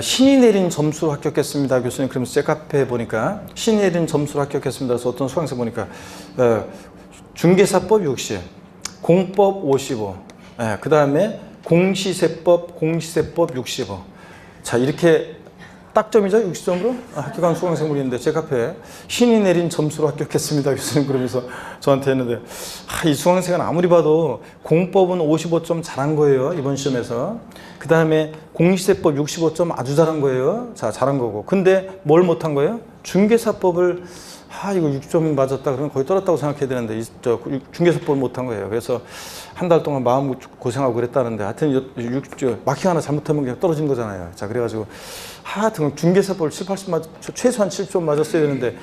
신이 내린 점수로 합격했습니다, 교수님. 그러면서 제 카페에 보니까 신이 내린 점수로 합격했습니다. 그래서 어떤 수강생 보니까 중개사법 60, 공법 55, 그 다음에 공시세법 65. 자, 이렇게 딱점이죠, 60점으로 합격한 수강생분이 있는데 제 카페에 신이 내린 점수로 합격했습니다, 교수님. 그러면서 저한테 했는데 이 수강생은 아무리 봐도 공법은 55점 잘한 거예요, 이번 시험에서. 그 다음에 공시세법 65점 아주 잘한 거예요. 자, 잘한 거고. 근데 뭘 못한 거예요? 중개사법을 이거 6점 맞았다 그러면 거의 떨었다고 생각해야 되는데 중개사법을 못한 거예요. 그래서 한 달 동안 마음 고생하고 그랬다는데 하여튼 마킹 하나 잘못하면 그냥 떨어진 거잖아요. 자, 그래가지고 하여튼 중개사법을 7, 80 최소한 7점 맞았어야 되는데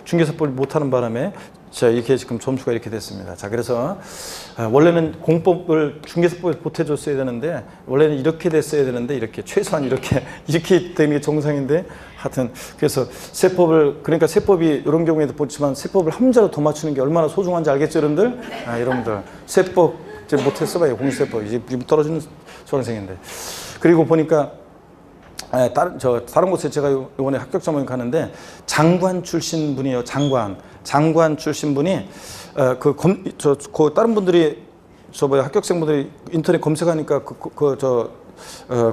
중개사법을 못하는 바람에 자, 이렇게 지금 점수가 이렇게 됐습니다. 자, 그래서 원래는 공법을 중개사법을 보태줬어야 되는데 원래는 이렇게 됐어야 되는데 이렇게 최소한 이렇게 되는 게 정상인데 하여튼 그래서 그러니까 세법이 이런 경우에도 보지만 세법을 한 문제로 더 맞추는 게 얼마나 소중한지 알겠죠, 여러분들? 여러분들 세법 이제 못했어봐요. 공시세법 이제 떨어지는 수강생인데. 그리고 보니까 다른 곳에 제가 이번에 합격 전문 가는데 장관 출신 분이에요. 장관 출신 분이 다른 분들이 합격생분들이 인터넷 검색하니까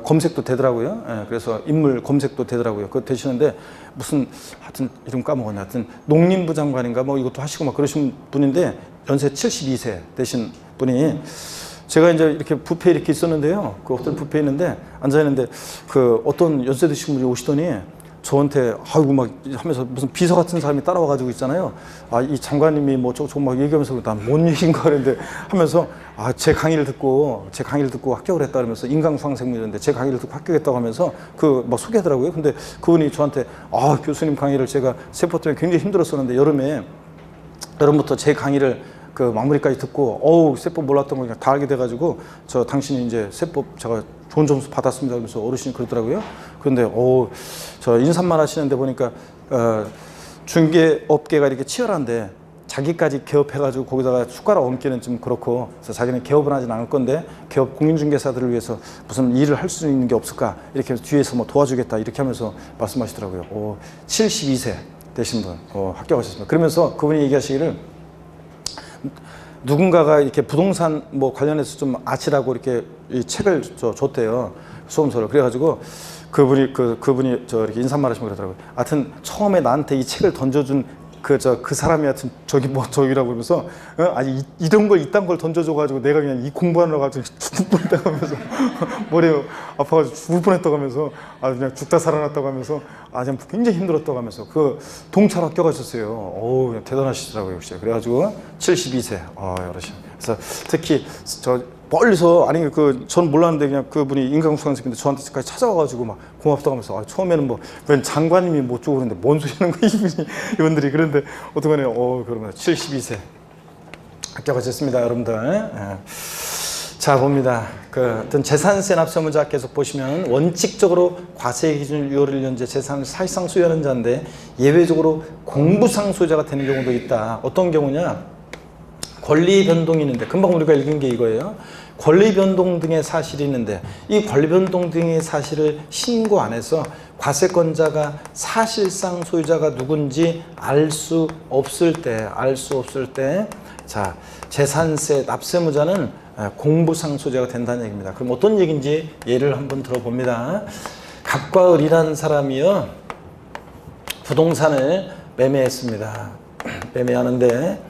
검색도 되더라고요. 그래서 인물 검색도 되더라고요. 그거 되시는데 하여튼 이름 까먹었네. 하여튼 농림부 장관인가 뭐 이것도 하시고 막 그러신 분인데 연세 72세 되신 분이 제가 이제 이렇게 뷔페에 이렇게 있었는데요. 그 호텔 뷔페에 있는데 앉아있는데 어떤 연세 드신 분이 오시더니 저한테 아이고 막 하면서 무슨 비서 같은 사람이 따라와가지고 있잖아요. 이 장관님이 뭐 저거 막 얘기하면서 난 뭔 얘기인가 그랬는데 하면서 제 강의를 듣고 합격을 했다 그러면서 인강수강생분이었는데 제 강의를 듣고 합격했다고 하면서 막 소개하더라고요. 근데 그분이 저한테 교수님 강의를 제가 세법 때문에 굉장히 힘들었었는데 여름부터 제 강의를 마무리까지 듣고 세법 몰랐던 거 그냥 다 알게 돼가지고 당신이 이제 세법 제가 좋은 점수 받았습니다 그러면서 어르신이 그러더라고요. 그런데 저 인사만 하시는데 보니까 중개업계가 이렇게 치열한데 자기까지 개업해가지고 거기다가 숟가락 얹기는 좀 그렇고 그래서 자기는 개업은 하진 않을 건데 개업 공인중개사들을 위해서 무슨 일을 할 수 있는 게 없을까 이렇게 뒤에서 뭐 도와주겠다 이렇게 하면서 말씀하시더라고요. 72세 되신 분 합격하셨습니다. 그러면서 그분이 얘기하시기를 누군가가 이렇게 부동산 뭐 관련해서 좀 아시라고 이렇게 이 책을 줬대요. 수험서를. 그래가지고 그분이 이렇게 인사말 하시면 그러더라고요. 하여튼 처음에 나한테 이 책을 던져준 그 사람이 하여튼 저기라고 그러면서 이런 걸 이딴 걸 던져줘가지고 내가 그냥 이 공부하느라고 가지고 죽을 뻔했다고 하면서 머리 아파가지고 죽을 뻔했다고 하면서 그냥 죽다 살아났다고 하면서 그냥 굉장히 힘들었다고 하면서 동찰 합격하셨어요. 그냥 대단하시더라고요, 역시. 그래가지고 72세 어르신. 그래서 특히 멀리서 전 몰랐는데 그냥 그분이 인강수강생인데 저한테까지 찾아와가지고 막 고맙다고 하면서 처음에는 웬 장관님이 뭐 어쩌고 그러는데 뭔 소리 하는 거야 이분들이. 그런데 어떡하네. 그러면 72세 합격하셨습니다, 여러분들. 자, 봅니다. 어떤 재산세 납세 문자 계속 보시면 원칙적으로 과세 기준 유효를 연재 재산을 사실상 소유하는 자인데 예외적으로 공부상 소유자가 되는 경우도 있다. 어떤 경우냐? 권리 변동이 있는데 금방 우리가 읽은 게 이거예요. 권리 변동 등의 사실이 있는데 이 권리 변동 등의 사실을 신고 안 해서 과세권자가 사실상 소유자가 누군지 알 수 없을 때 자, 재산세 납세무자는 공부상 소유자가 된다는 얘기입니다. 그럼 어떤 얘기인지 예를 한번 들어봅니다. 갑과 을이라는 사람이요 부동산을 매매했습니다. 매매하는데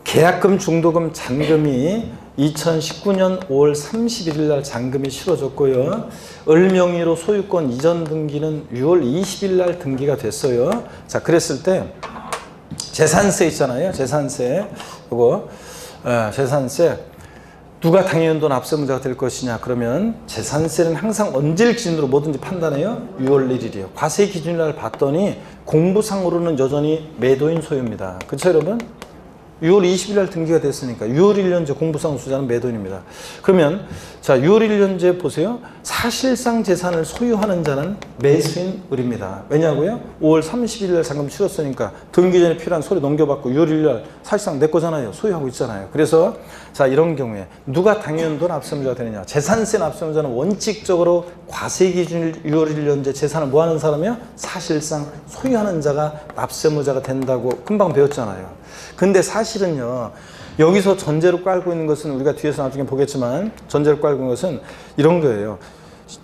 계약금, 중도금, 잔금이 2019년 5월 31일 날 잔금이 치러졌고요. 을 명의로 소유권 이전 등기는 6월 20일 날 등기가 됐어요. 자, 그랬을 때 재산세 있잖아요. 재산세. 재산세. 누가 당해연도 납세문자가 될 것이냐? 그러면 재산세는 항상 언제를 기준으로 뭐든지 판단해요? 6월 1일이요. 과세 기준날 봤더니 공부상으로는 여전히 매도인 소유입니다. 그렇죠, 여러분? 6월 20일 날 등기가 됐으니까 6월 1년제 공부상 소유자는 매도인입니다. 그러면 자 6월 1년제 보세요. 사실상 재산을 소유하는 자는 매수인 을입니다. 왜냐고요? 5월 30일 날 잔금 치렀으니까 등기 전에 필요한 서류 넘겨받고 6월 1일 날 사실상 내 거잖아요. 소유하고 있잖아요. 그래서 자 이런 경우에 누가 당연돈 납세의무자가 되느냐? 재산세 납세의무자는 원칙적으로 과세기준 6월 1년제 재산을 뭐하는 사람이요? 사실상 소유하는 자가 납세의무자가 된다고 금방 배웠잖아요. 근데 사실은요. 여기서 전제로 깔고 있는 것은 우리가 뒤에서 나중에 보겠지만 전제로 깔고 있는 것은 이런 거예요.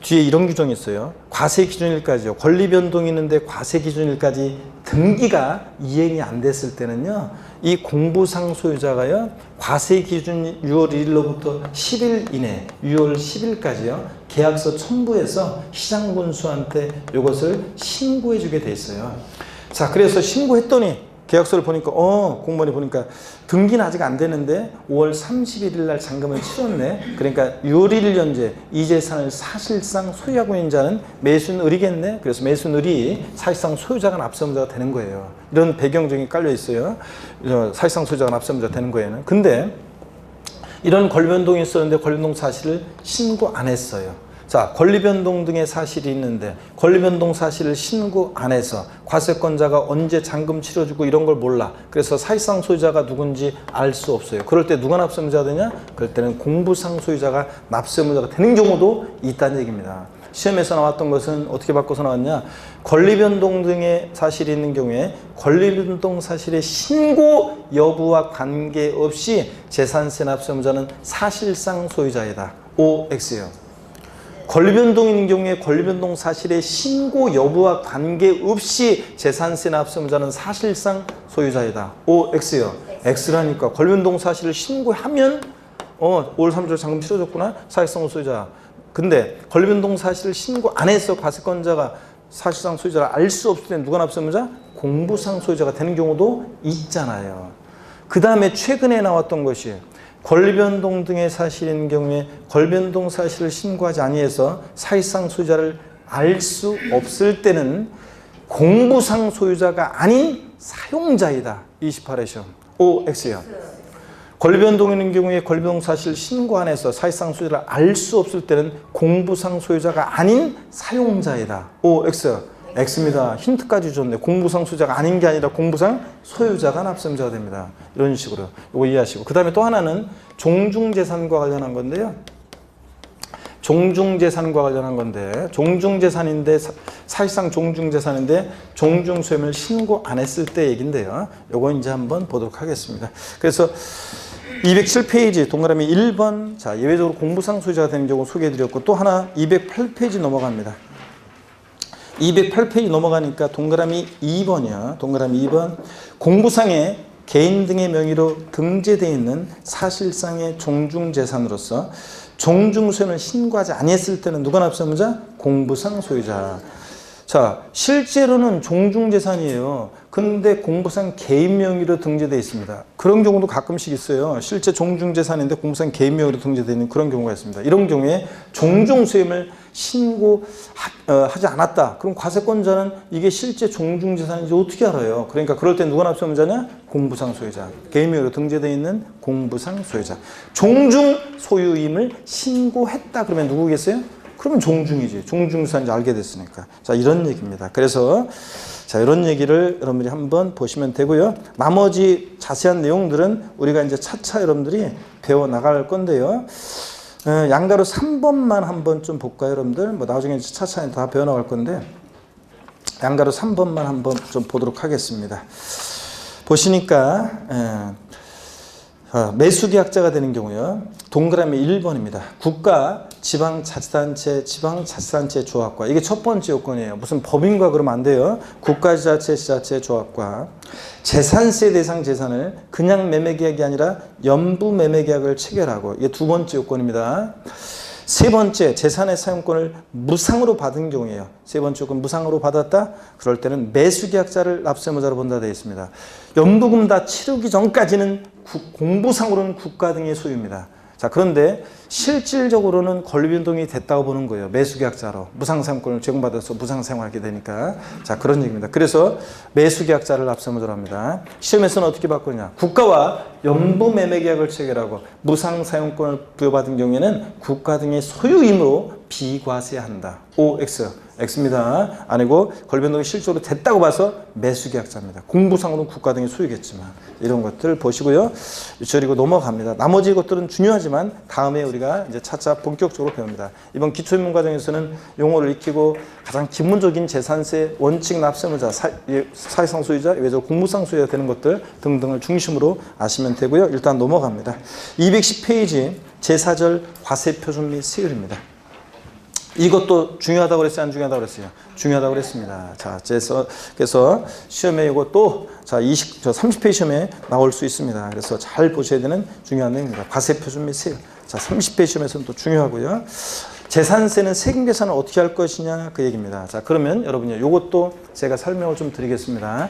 뒤에 이런 규정이 있어요. 과세기준일까지요. 권리변동이 있는데 과세기준일까지 등기가 이행이 안 됐을 때는요. 이 공부상 소유자가요. 과세기준 6월 1일로부터 10일 이내 6월 10일까지요. 계약서 첨부해서 시장군수한테 이것을 신고해 주게 돼 있어요. 자, 그래서 신고했더니 계약서를 보니까 공무원이 보니까 등기는 아직 안 되는데 5월 31일 날 잔금을 치렀네. 그러니까 6월 1일 현재 이 재산을 사실상 소유하고 있는 자는 매수인을이겠네. 그래서 매수인을이 사실상 소유자가 납세의무자가 되는 거예요. 이런 배경적이 깔려 있어요. 사실상 소유자가 납세의무자가 되는 거에는. 근데 이런 권리변동이 있었는데 권리변동 사실을 신고 안 했어요. 자, 권리변동 등의 사실이 있는데 권리변동 사실을 신고 안 해서 과세권자가 언제 잔금 치러주고 이런 걸 몰라. 그래서 사실상 소유자가 누군지 알 수 없어요. 그럴 때 누가 납세의무자가 되냐? 그럴 때는 공부상 소유자가 납세의무자가 되는 경우도 있다는 얘기입니다. 시험에서 나왔던 것은 어떻게 바꿔서 나왔냐? 권리변동 등의 사실이 있는 경우에 권리변동 사실의 신고 여부와 관계없이 재산세 납세의무자는 사실상 소유자이다. OX예요. 권리변동이 있는 경우에 권리변동 사실의 신고 여부와 관계없이 재산세 납세의무자는 사실상 소유자이다. OX요. X라니까 권리변동 사실을 신고하면 5월 3일 잔금 치러줬구나. 사실상 소유자. 근데 권리변동 사실을 신고 안 해서 과세권자가 사실상 소유자를 알 수 없을 때 누가 납세의무자? 공부상 소유자가 되는 경우도 있잖아요. 그 다음에 최근에 나왔던 것이 권리변동 등의 사실인 경우에 권리변동 사실을 신고하지 아니해서 사실상 소유자를 알 수 없을 때는 공부상 소유자가 아닌 사용자이다. 28회 시험. OX요. 권리변동이 있는 경우에 권리변동 사실을 신고 안 해서 사실상 소유자를 알 수 없을 때는 공부상 소유자가 아닌 사용자이다. OX. X입니다. 힌트까지 줬네. 공부상 소유자가 아닌 게 아니라 공부상 소유자가 납세의무자가 됩니다. 이런 식으로 이거 이해하시고 그 다음에 또 하나는 종중재산과 관련한 건데요. 종중재산과 관련한 건데 종중재산인데 사실상 종중재산인데 종중소유를 신고 안 했을 때 얘긴데요. 요거 이제 한번 보도록 하겠습니다. 그래서 207페이지 동그라미 1번 자 예외적으로 공부상 소유자가 되는 경우 소개해드렸고 또 하나 208페이지 넘어갑니다. 208페이지 넘어가니까 동그라미 2번이야. 동그라미 2번. 공부상에 개인 등의 명의로 등재되어 있는 사실상의 종중재산으로서 종중소유를 신고하지 아니했을 때는 누가 납세의무자? 공부상 소유자. 자, 실제로는 종중재산이에요. 근데 공부상 개인 명의로 등재되어 있습니다. 그런 경우도 가끔씩 있어요. 실제 종중재산인데 공부상 개인 명의로 등재되어 있는 그런 경우가 있습니다. 이런 경우에 종중소유를 신고하지 않았다. 그럼 과세권자는 이게 실제 종중재산인지 어떻게 알아요? 그러니까 그럴 때 누가 납세의무자냐? 공부상 소유자. 개인 명의로 등재되어 있는 공부상 소유자. 종중 소유임을 신고했다. 그러면 누구겠어요? 그러면 종중이지. 종중재산인지 알게 됐으니까. 자, 이런 얘기입니다. 그래서 자, 이런 얘기를 여러분들이 한번 보시면 되고요. 나머지 자세한 내용들은 우리가 이제 차차 여러분들이 배워 나갈 건데요. 양가로 3번만 한번 좀 볼까요, 여러분들? 뭐 나중에 차차 다 배워 나갈 건데 양가로 3번만 한번 좀 보도록 하겠습니다. 보시니까 매수계약자가 되는 경우요. 동그라미 1번입니다. 국가, 지방자치단체, 지방자치단체 조합과 이게 첫 번째 요건이에요. 무슨 법인과 그러면 안 돼요. 국가지자체, 지자체 조합과 재산세 대상 재산을 그냥 매매계약이 아니라 연부매매계약을 체결하고 이게 두 번째 요건입니다. 세 번째, 재산의 사용권을 무상으로 받은 경우에요. 세 번째 요건 무상으로 받았다? 그럴 때는 매수계약자를 납세의무자로 본다 되어 있습니다. 연부금 다 치르기 전까지는 공부상으로는 국가 등의 소유입니다. 자, 그런데 실질적으로는 권리변동이 됐다고 보는 거예요. 매수계약자로 무상사용권을 제공받아서 무상사용하게 되니까. 자, 그런 얘기입니다. 그래서 매수계약자를 납세무자로 합니다. 시험에서는 어떻게 바꾸냐. 국가와 연부매매계약을 체결하고 무상사용권을 부여받은 경우에는 국가 등의 소유 의무로 비과세한다. OX. X입니다. 아니고 권리변동이 실제로 됐다고 봐서 매수계약자입니다. 공부상으로는 국가 등의 소유겠지만 이런 것들 보시고요. 그리고 넘어갑니다. 나머지 것들은 중요하지만 다음에 우리가 이제 차차 본격적으로 배웁니다. 이번 기초입문 과정에서는 용어를 익히고 가장 기본적인 재산세 원칙 납세무자, 사회상 소유자, 외적 공무상 소유자 되는 것들 등등을 중심으로 아시면 되고요. 일단 넘어갑니다. 210페이지 제4절 과세표준 및 세율입니다. 이것도 중요하다고 그랬어요? 안 중요하다고 그랬어요? 중요하다고 그랬습니다. 자, 그래서 시험에 이것도 자, 30페이지 시험에 나올 수 있습니다. 그래서 잘 보셔야 되는 중요한 내용입니다. 과세표준 및 세율. 자, 30페이지 시험에서는 또 중요하고요. 재산세는 세금 계산을 어떻게 할 것이냐 그 얘기입니다. 자, 그러면 여러분요, 이것도 제가 설명을 좀 드리겠습니다.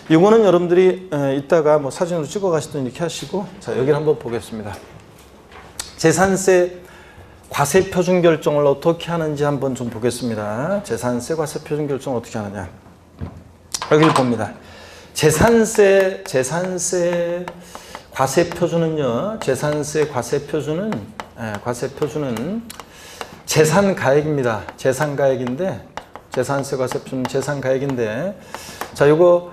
이거는 여러분들이 이따가 뭐 사진으로 찍어 가시든 이렇게 하시고, 자, 여기를 한번 보겠습니다. 재산세 과세표준 결정을 어떻게 하는지 한번 좀 보겠습니다. 재산세 과세표준 결정을 어떻게 하느냐. 여기를 봅니다. 재산세 과세표준은요. 재산세 과세표준은 재산가액입니다. 재산가액인데 재산세 과세표준 재산가액인데 자, 요거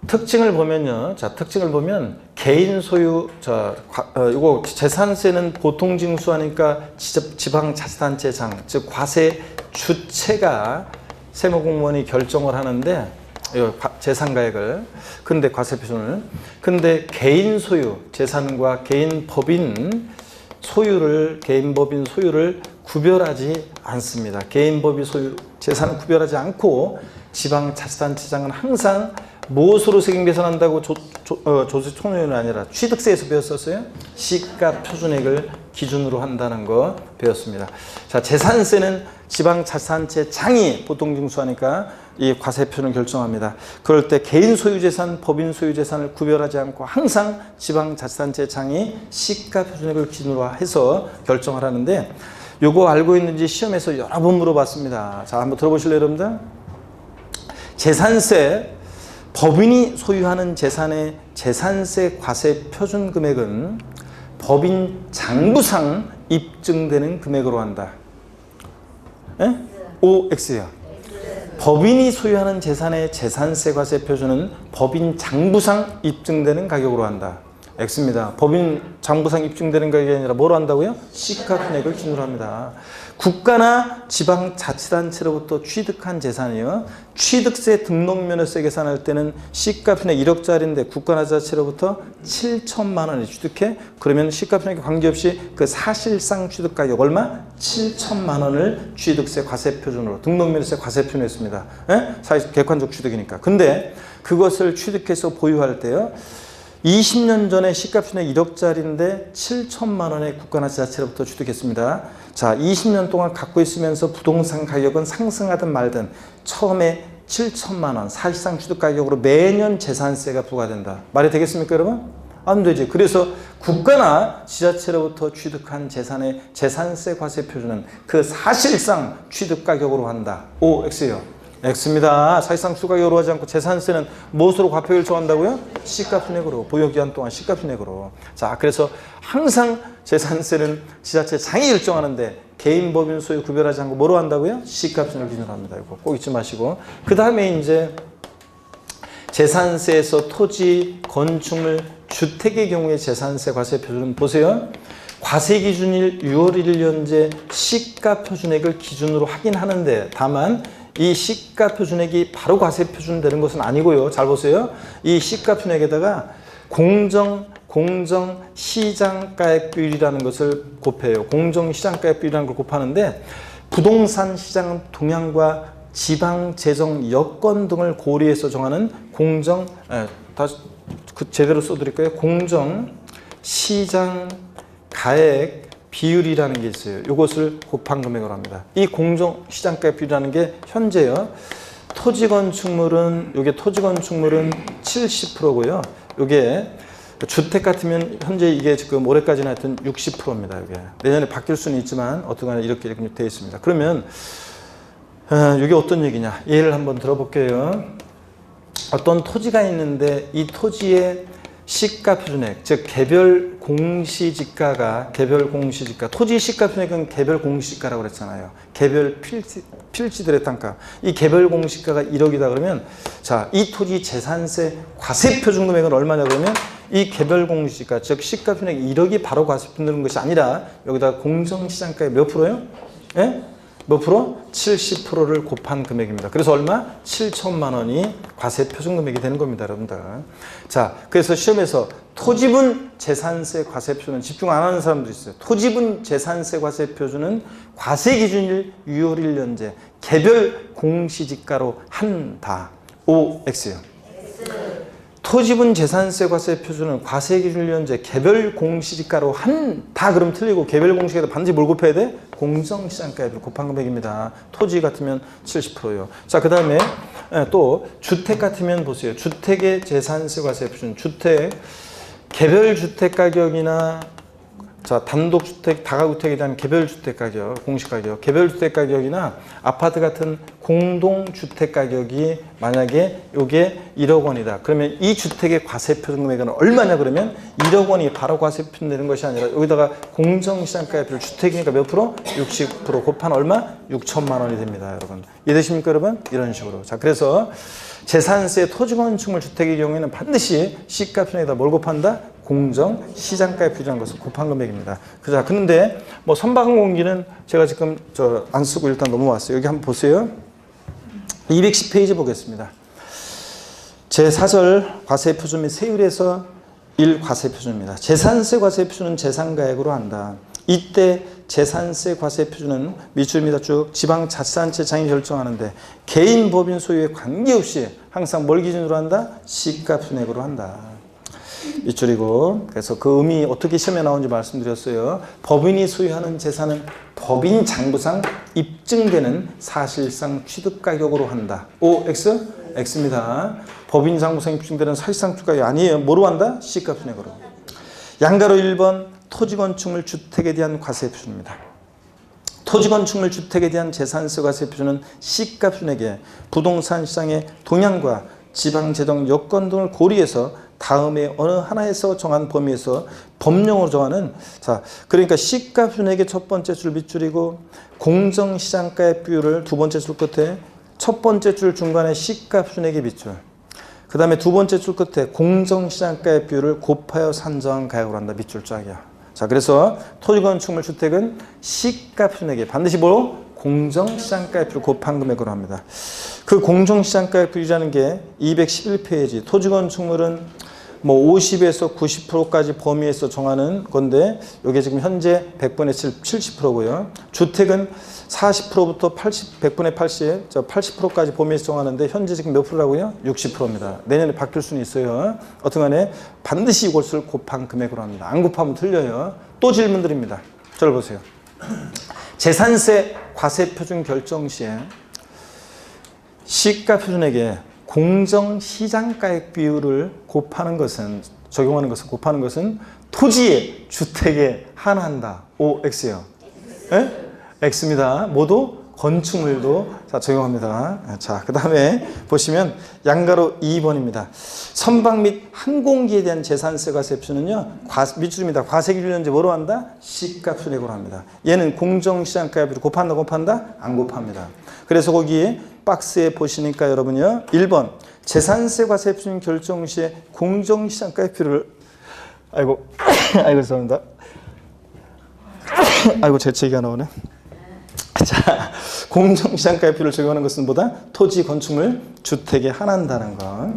특징을 보면요. 자, 특징을 보면 개인 소유, 이거 재산세는 보통 징수하니까 지방자치단체장, 즉 과세 주체가 세무공무원이 결정을 하는데 재산가액을, 근데 과세표준을, 근데 개인 소유, 재산과 개인 법인 소유를 구별하지 않습니다. 개인 법인 소유, 재산을 구별하지 않고 지방자치단체장은 항상 무엇으로 세금 계산한다고 조세총회는 아니라 취득세에서 배웠었어요? 시가 표준액을 기준으로 한다는 거 배웠습니다. 자, 재산세는 지방자치단체장이 보통 징수하니까 이 과세표준을 결정합니다. 그럴 때 개인 소유재산, 법인 소유재산을 구별하지 않고 항상 지방자치단체장이 시가 표준액을 기준으로 해서 결정을 하는데, 요거 알고 있는지 시험에서 여러 번 물어봤습니다. 자, 한번 들어보실래요, 여러분들? 재산세, 법인이 소유하는 재산의 재산세 과세 표준 금액은 법인 장부상 입증되는 금액으로 한다. 예? OX요. 법인이 소유하는 재산의 재산세 과세 표준은 법인 장부상 입증되는 가격으로 한다. X입니다. 법인 장부상 입증되는 가격이 아니라 뭐로 한다고요? 시가 표준액을 기준으로 합니다. 국가나 지방자치단체로부터 취득한 재산이요. 취득세 등록면허세 계산할 때는 시가표준액 1억짜리인데 국가나 자치로부터 7천만 원을 취득해. 그러면 시가표준액에 관계없이 그 사실상 취득가격 얼마? 7천만 원을 취득세 과세표준으로, 등록면허세 과세표준으로 했습니다. 예? 객관적 취득이니까. 근데 그것을 취득해서 보유할 때요. 20년 전에 시가표준액 1억짜리인데 7천만 원에 국가나 지자체로부터 취득했습니다. 자, 20년 동안 갖고 있으면서 부동산 가격은 상승하든 말든 처음에 7천만 원 사실상 취득 가격으로 매년 재산세가 부과된다. 말이 되겠습니까, 여러분? 안 되지. 그래서 국가나 지자체로부터 취득한 재산의 재산세 과세 표준은 그 사실상 취득 가격으로 한다. OX요. X입니다. 사실상 추가격으로 하지 않고 재산세는 무엇으로 과표 결정한다고요? 시가표준액으로, 보유기간 동안 시가표준액으로. 자, 그래서 항상 재산세는 지자체장이 결정하는데 개인 법인 소유 구별하지 않고 뭐로 한다고요? 시가표준액을 기준으로 합니다. 이거 꼭 잊지 마시고. 그 다음에 이제 재산세에서 토지, 건축물, 주택의 경우에 재산세 과세 표준은 보세요. 과세 기준일 6월 1일 현재 시가표준액을 기준으로 하긴 하는데, 다만 이 시가표준액이 바로 과세표준 되는 것은 아니고요. 잘 보세요. 이 시가표준액에다가 공정시장가액 비율이라는 것을 곱해요. 공정시장가액 비율이라는 걸 곱하는데, 부동산 시장 동향과 지방재정 여건 등을 고려해서 정하는 다시 제대로 써드릴까요? 공정시장가액 비율이라는 게 있어요. 이것을 곱한 금액으로 합니다. 이 공정시장가액 비율이라는 게 현재요. 토지건축물은 70%고요. 이게 주택 같으면 현재 이게 지금 올해까지는 하여튼 60%입니다. 이게 내년에 바뀔 수는 있지만 어떻게 이렇게 되어 있습니다. 그러면 이게 어떤 얘기냐? 예를 한번 들어볼게요. 어떤 토지가 있는데 이 토지의 시가 표준액, 즉 개별 공시지가가 토지 시가 표준액은 개별 공시지가라고 그랬잖아요. 개별 필지들의 단가. 이 개별 공시지가가 1억이다 그러면 자, 이 토지 재산세 과세 표준 금액은 얼마냐 그러면 이 개별 공시지가, 즉 시가 표준액 1억이 바로 과세 표준되는 것이 아니라 여기다 공정시장가의 몇 프로요? 예? 몇 프로? 70%를 곱한 금액입니다. 그래서 얼마? 7천만 원이 과세 표준 금액이 되는 겁니다, 여러분들. 자, 그래서 시험에서 토지분 재산세 과세 표준은 집중 안 하는 사람도 있어요. 토지분 재산세 과세 표준은 과세 기준일 6월 1년제 개별 공시지가로 한다. OX요. 토지분 재산세 과세 표준은 과세 기준 현재 개별 공시지가로 한다 그럼 틀리고 개별 공시지가도 반드시 뭘 곱해야 돼? 공정시장가액을 곱한 금액입니다. 토지 같으면 70%요. 자, 그 다음에 또 주택 같으면 보세요. 주택의 재산세 과세 표준. 주택 개별 주택 가격이나 자, 단독주택, 다가구택에 대한 개별주택 가격, 공시가격, 개별주택 가격이나 아파트 같은 공동주택 가격이 만약에 이게 1억 원이다. 그러면 이 주택의 과세 표준 금액은 얼마냐 그러면 1억 원이 바로 과세 표준되는 것이 아니라 여기다가 공정시장가액을 주택이니까 몇 프로? 60% 곱한 얼마? 6천만 원이 됩니다, 여러분. 이해되십니까, 여러분? 이런 식으로. 자, 그래서 재산세 토지건축물 주택의 경우에는 반드시 시가 표준에다 뭘 곱한다? 공정 시장가에 표준한 것을 곱한 금액입니다. 자, 그런데 뭐 선박항공기는 제가 지금 안 쓰고 일단 넘어왔어요. 여기 한번 보세요. 210페이지 보겠습니다. 제4절 과세 표준 및 세율에서 1 과세 표준입니다. 재산세 과세 표준은 재산가액으로 한다. 이때 재산세 과세 표준은 밑줄입니다. 쭉 지방자치단체장이 결정하는데 개인 법인 소유에 관계없이 항상 뭘 기준으로 한다? 시가 표준액으로 한다. 밑줄이고 그래서 그 의미 어떻게 시험에 나오는지 말씀드렸어요. 법인이 소유하는 재산은 법인 장부상 입증되는 사실상 취득가격으로 한다. OX? X입니다. 법인 장부상 입증되는 사실상 취득가격 아니에요. 뭐로 한다? 시가 표준액으로. 양가로 1번 토지건축물 주택에 대한 과세 표준입니다. 토지건축물 주택에 대한 재산세 과세 표준은 시가 표준액에 부동산 시장의 동향과 지방재정 여건 등을 고려해서 다음에 어느 하나에서 정한 범위에서 법령으로 정하는 자 그러니까 시가 표준액의 첫 번째 줄 밑줄이고 공정시장가의 비율을 두 번째 줄 끝에 첫 번째 줄 중간에 시가 표준액의 밑줄 그 다음에 두 번째 줄 끝에 공정시장가의 비율을 곱하여 산정한 가액으로 한다. 밑줄 짝이야. 자 그래서 토지건축물 주택은 시가 표준액에 반드시 뭐로? 공정시장가의 비율을 곱한 금액으로 합니다. 그 공정시장가의 비율이라는 게 211페이지 토지건축물은 뭐 50에서 90%까지 범위에서 정하는 건데 이게 지금 현재 100분의 70%고요. 주택은 40%부터 100분의 80, 80%까지 범위에서 정하는데 현재 지금 몇 프로라고요? 60%입니다. 내년에 바뀔 수는 있어요. 어떤 간에 반드시 이것을 곱한 금액으로 합니다. 안 곱하면 틀려요. 또 질문 드립니다. 저를 보세요. 재산세 과세 표준 결정 시에 시가 표준액에 공정시장가액 비율을 곱하는 것은 적용하는 것은 곱하는 것은 토지의 주택에 한한다. OX요. 네? X입니다. 모두 건축물도 자 적용합니다. 자, 그 다음에 보시면 양가로 2번입니다. 선박 및 항공기에 대한 재산세 과세 표준은요. 밑줄입니다. 과세 기준 현재 뭐로 한다? 시가 표준액으로 합니다. 얘는 공정시장가액 곱한다 곱한다? 안 곱합니다. 그래서 거기 박스에 보시니까 여러분요. 1번 재산세 과세 표준 결정 시에 공정시장가액 비율을 아이고 죄송합니다. 아이고 재채기가 나오네. 자, 공정시장가액 비율을 적용하는 것은 뭐다? 토지, 건축물, 주택에 한한다는 것.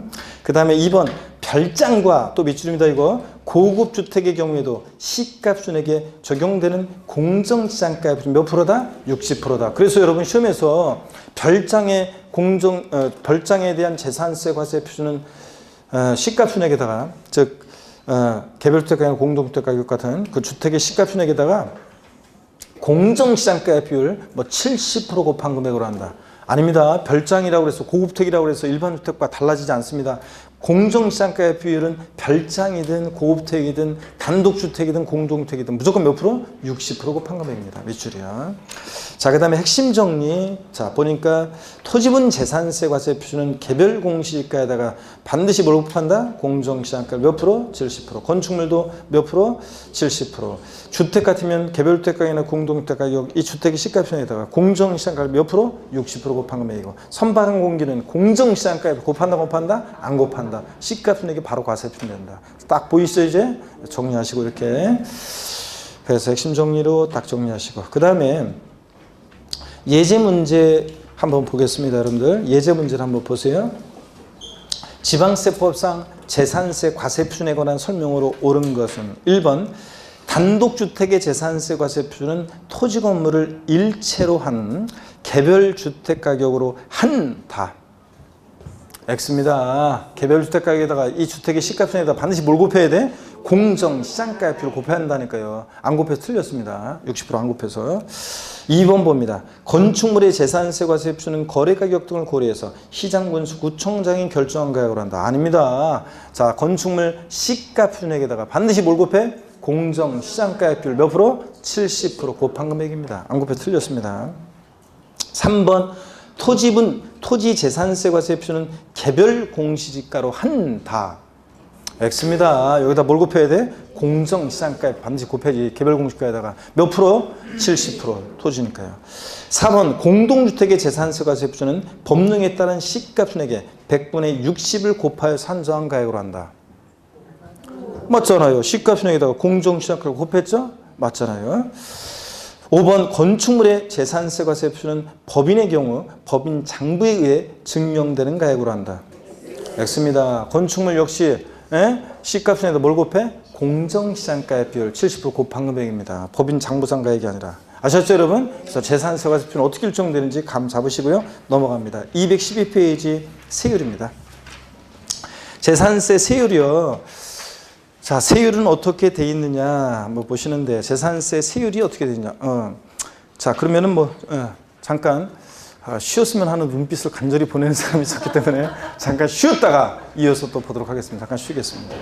그 다음에 2번 별장과 또 밑줄입니다. 이거 고급 주택의 경우에도 시가 표준액에 적용되는 공정시장가액 몇 프로다? 60%다. 그래서 여러분 시험에서 별장에 대한 재산세 과세 표준은 시가 표준액에다가 즉 개별주택 가격, 공동주택 가격 같은 그 주택의 시가 표준액에다가 공정시장가의 비율 뭐 70% 곱한 금액으로 한다. 아닙니다. 별장이라고 해서 고급택이라고 해서 일반 주택과 달라지지 않습니다. 공정시장가의 비율은 별장이든 고급택이든 단독주택이든 공동택이든 무조건 몇 프로? 60% 곱한 금액입니다. 매출이야. 자, 그 다음에 핵심 정리. 자, 보니까 토지분 재산세 과세 표준은 개별 공시지가에다가 반드시 뭘 곱한다? 공정시장가 몇 프로? 70%. 건축물도 몇 프로? 70%. 주택 같으면 개별주택 가격이나 공동주택 가격, 이 주택의 시가편에다가 공정시장가 몇 프로? 60% 곱한 금액이고, 선박한 공기는 공정시장가에 곱한다 곱한다? 안 곱한다. 시가편액이 바로 과세 표준된다. 딱 보이시죠 이제? 정리하시고 이렇게. 그래서 핵심 정리로 딱 정리하시고, 그 다음에 예제 문제 한번 보겠습니다. 여러분들 예제 문제를 한번 보세요. 지방세법상 재산세 과세 표준에 관한 설명으로 옳은 것은 1번 단독주택의 재산세 과세 표준은 토지 건물을 일체로 한 개별 주택 가격으로 한다. X입니다. 개별 주택 가격에다가 이 주택의 시가편에다 반드시 뭘 곱해야 돼? 공정 시장가액표를 곱해야 한다니까요. 안 곱해서 틀렸습니다. 60%안 곱해서. 2번 봅니다. 건축물의 재산세 과세 표준은 거래 가격 등을 고려해서 시장군수 구청장이 결정한 가격으로 한다. 아닙니다. 자, 건축물 시가 표준액에다가 반드시 뭘 곱해? 공정 시장가액비율 몇 프로? 70% 곱한 금액입니다. 안 곱해 틀렸습니다. 3번 토지 재산세 과세 표준은 개별 공시지가로 한다. X입니다. 여기다 뭘 곱해야 돼? 공정시장가액 반드시 곱해야지. 개별 공시가에다가 몇 프로? 70% 토지니까요. 4번 공동주택의 재산세 과세 표준은 법령에 따른 시가편액의 100분의 60을 곱하여 산정한 가액으로 한다. 맞잖아요. 시가편액에다가 공정시장가액 곱했죠? 맞잖아요. 5번 건축물의 재산세 과세 표준은 법인의 경우 법인 장부에 의해 증명되는 가액으로 한다. X입니다. 건축물 역시 시가편에다 뭘 곱해? 공정시장가액 비율 70% 곱한 금액입니다. 법인 장부상 가액이 아니라. 아셨죠 여러분? 그래서 재산세 과세 표준은 어떻게 일정되는지 감 잡으시고요. 넘어갑니다. 212페이지 세율입니다. 재산세 세율이요. 자, 세율은 어떻게 돼 있느냐 한번 보시는데, 재산세 세율이 어떻게 되냐. 자, 그러면은 잠깐 쉬었으면 하는 눈빛을 간절히 보내는 사람이 있었기 때문에 잠깐 쉬었다가 이어서 또 보도록 하겠습니다. 잠깐 쉬겠습니다.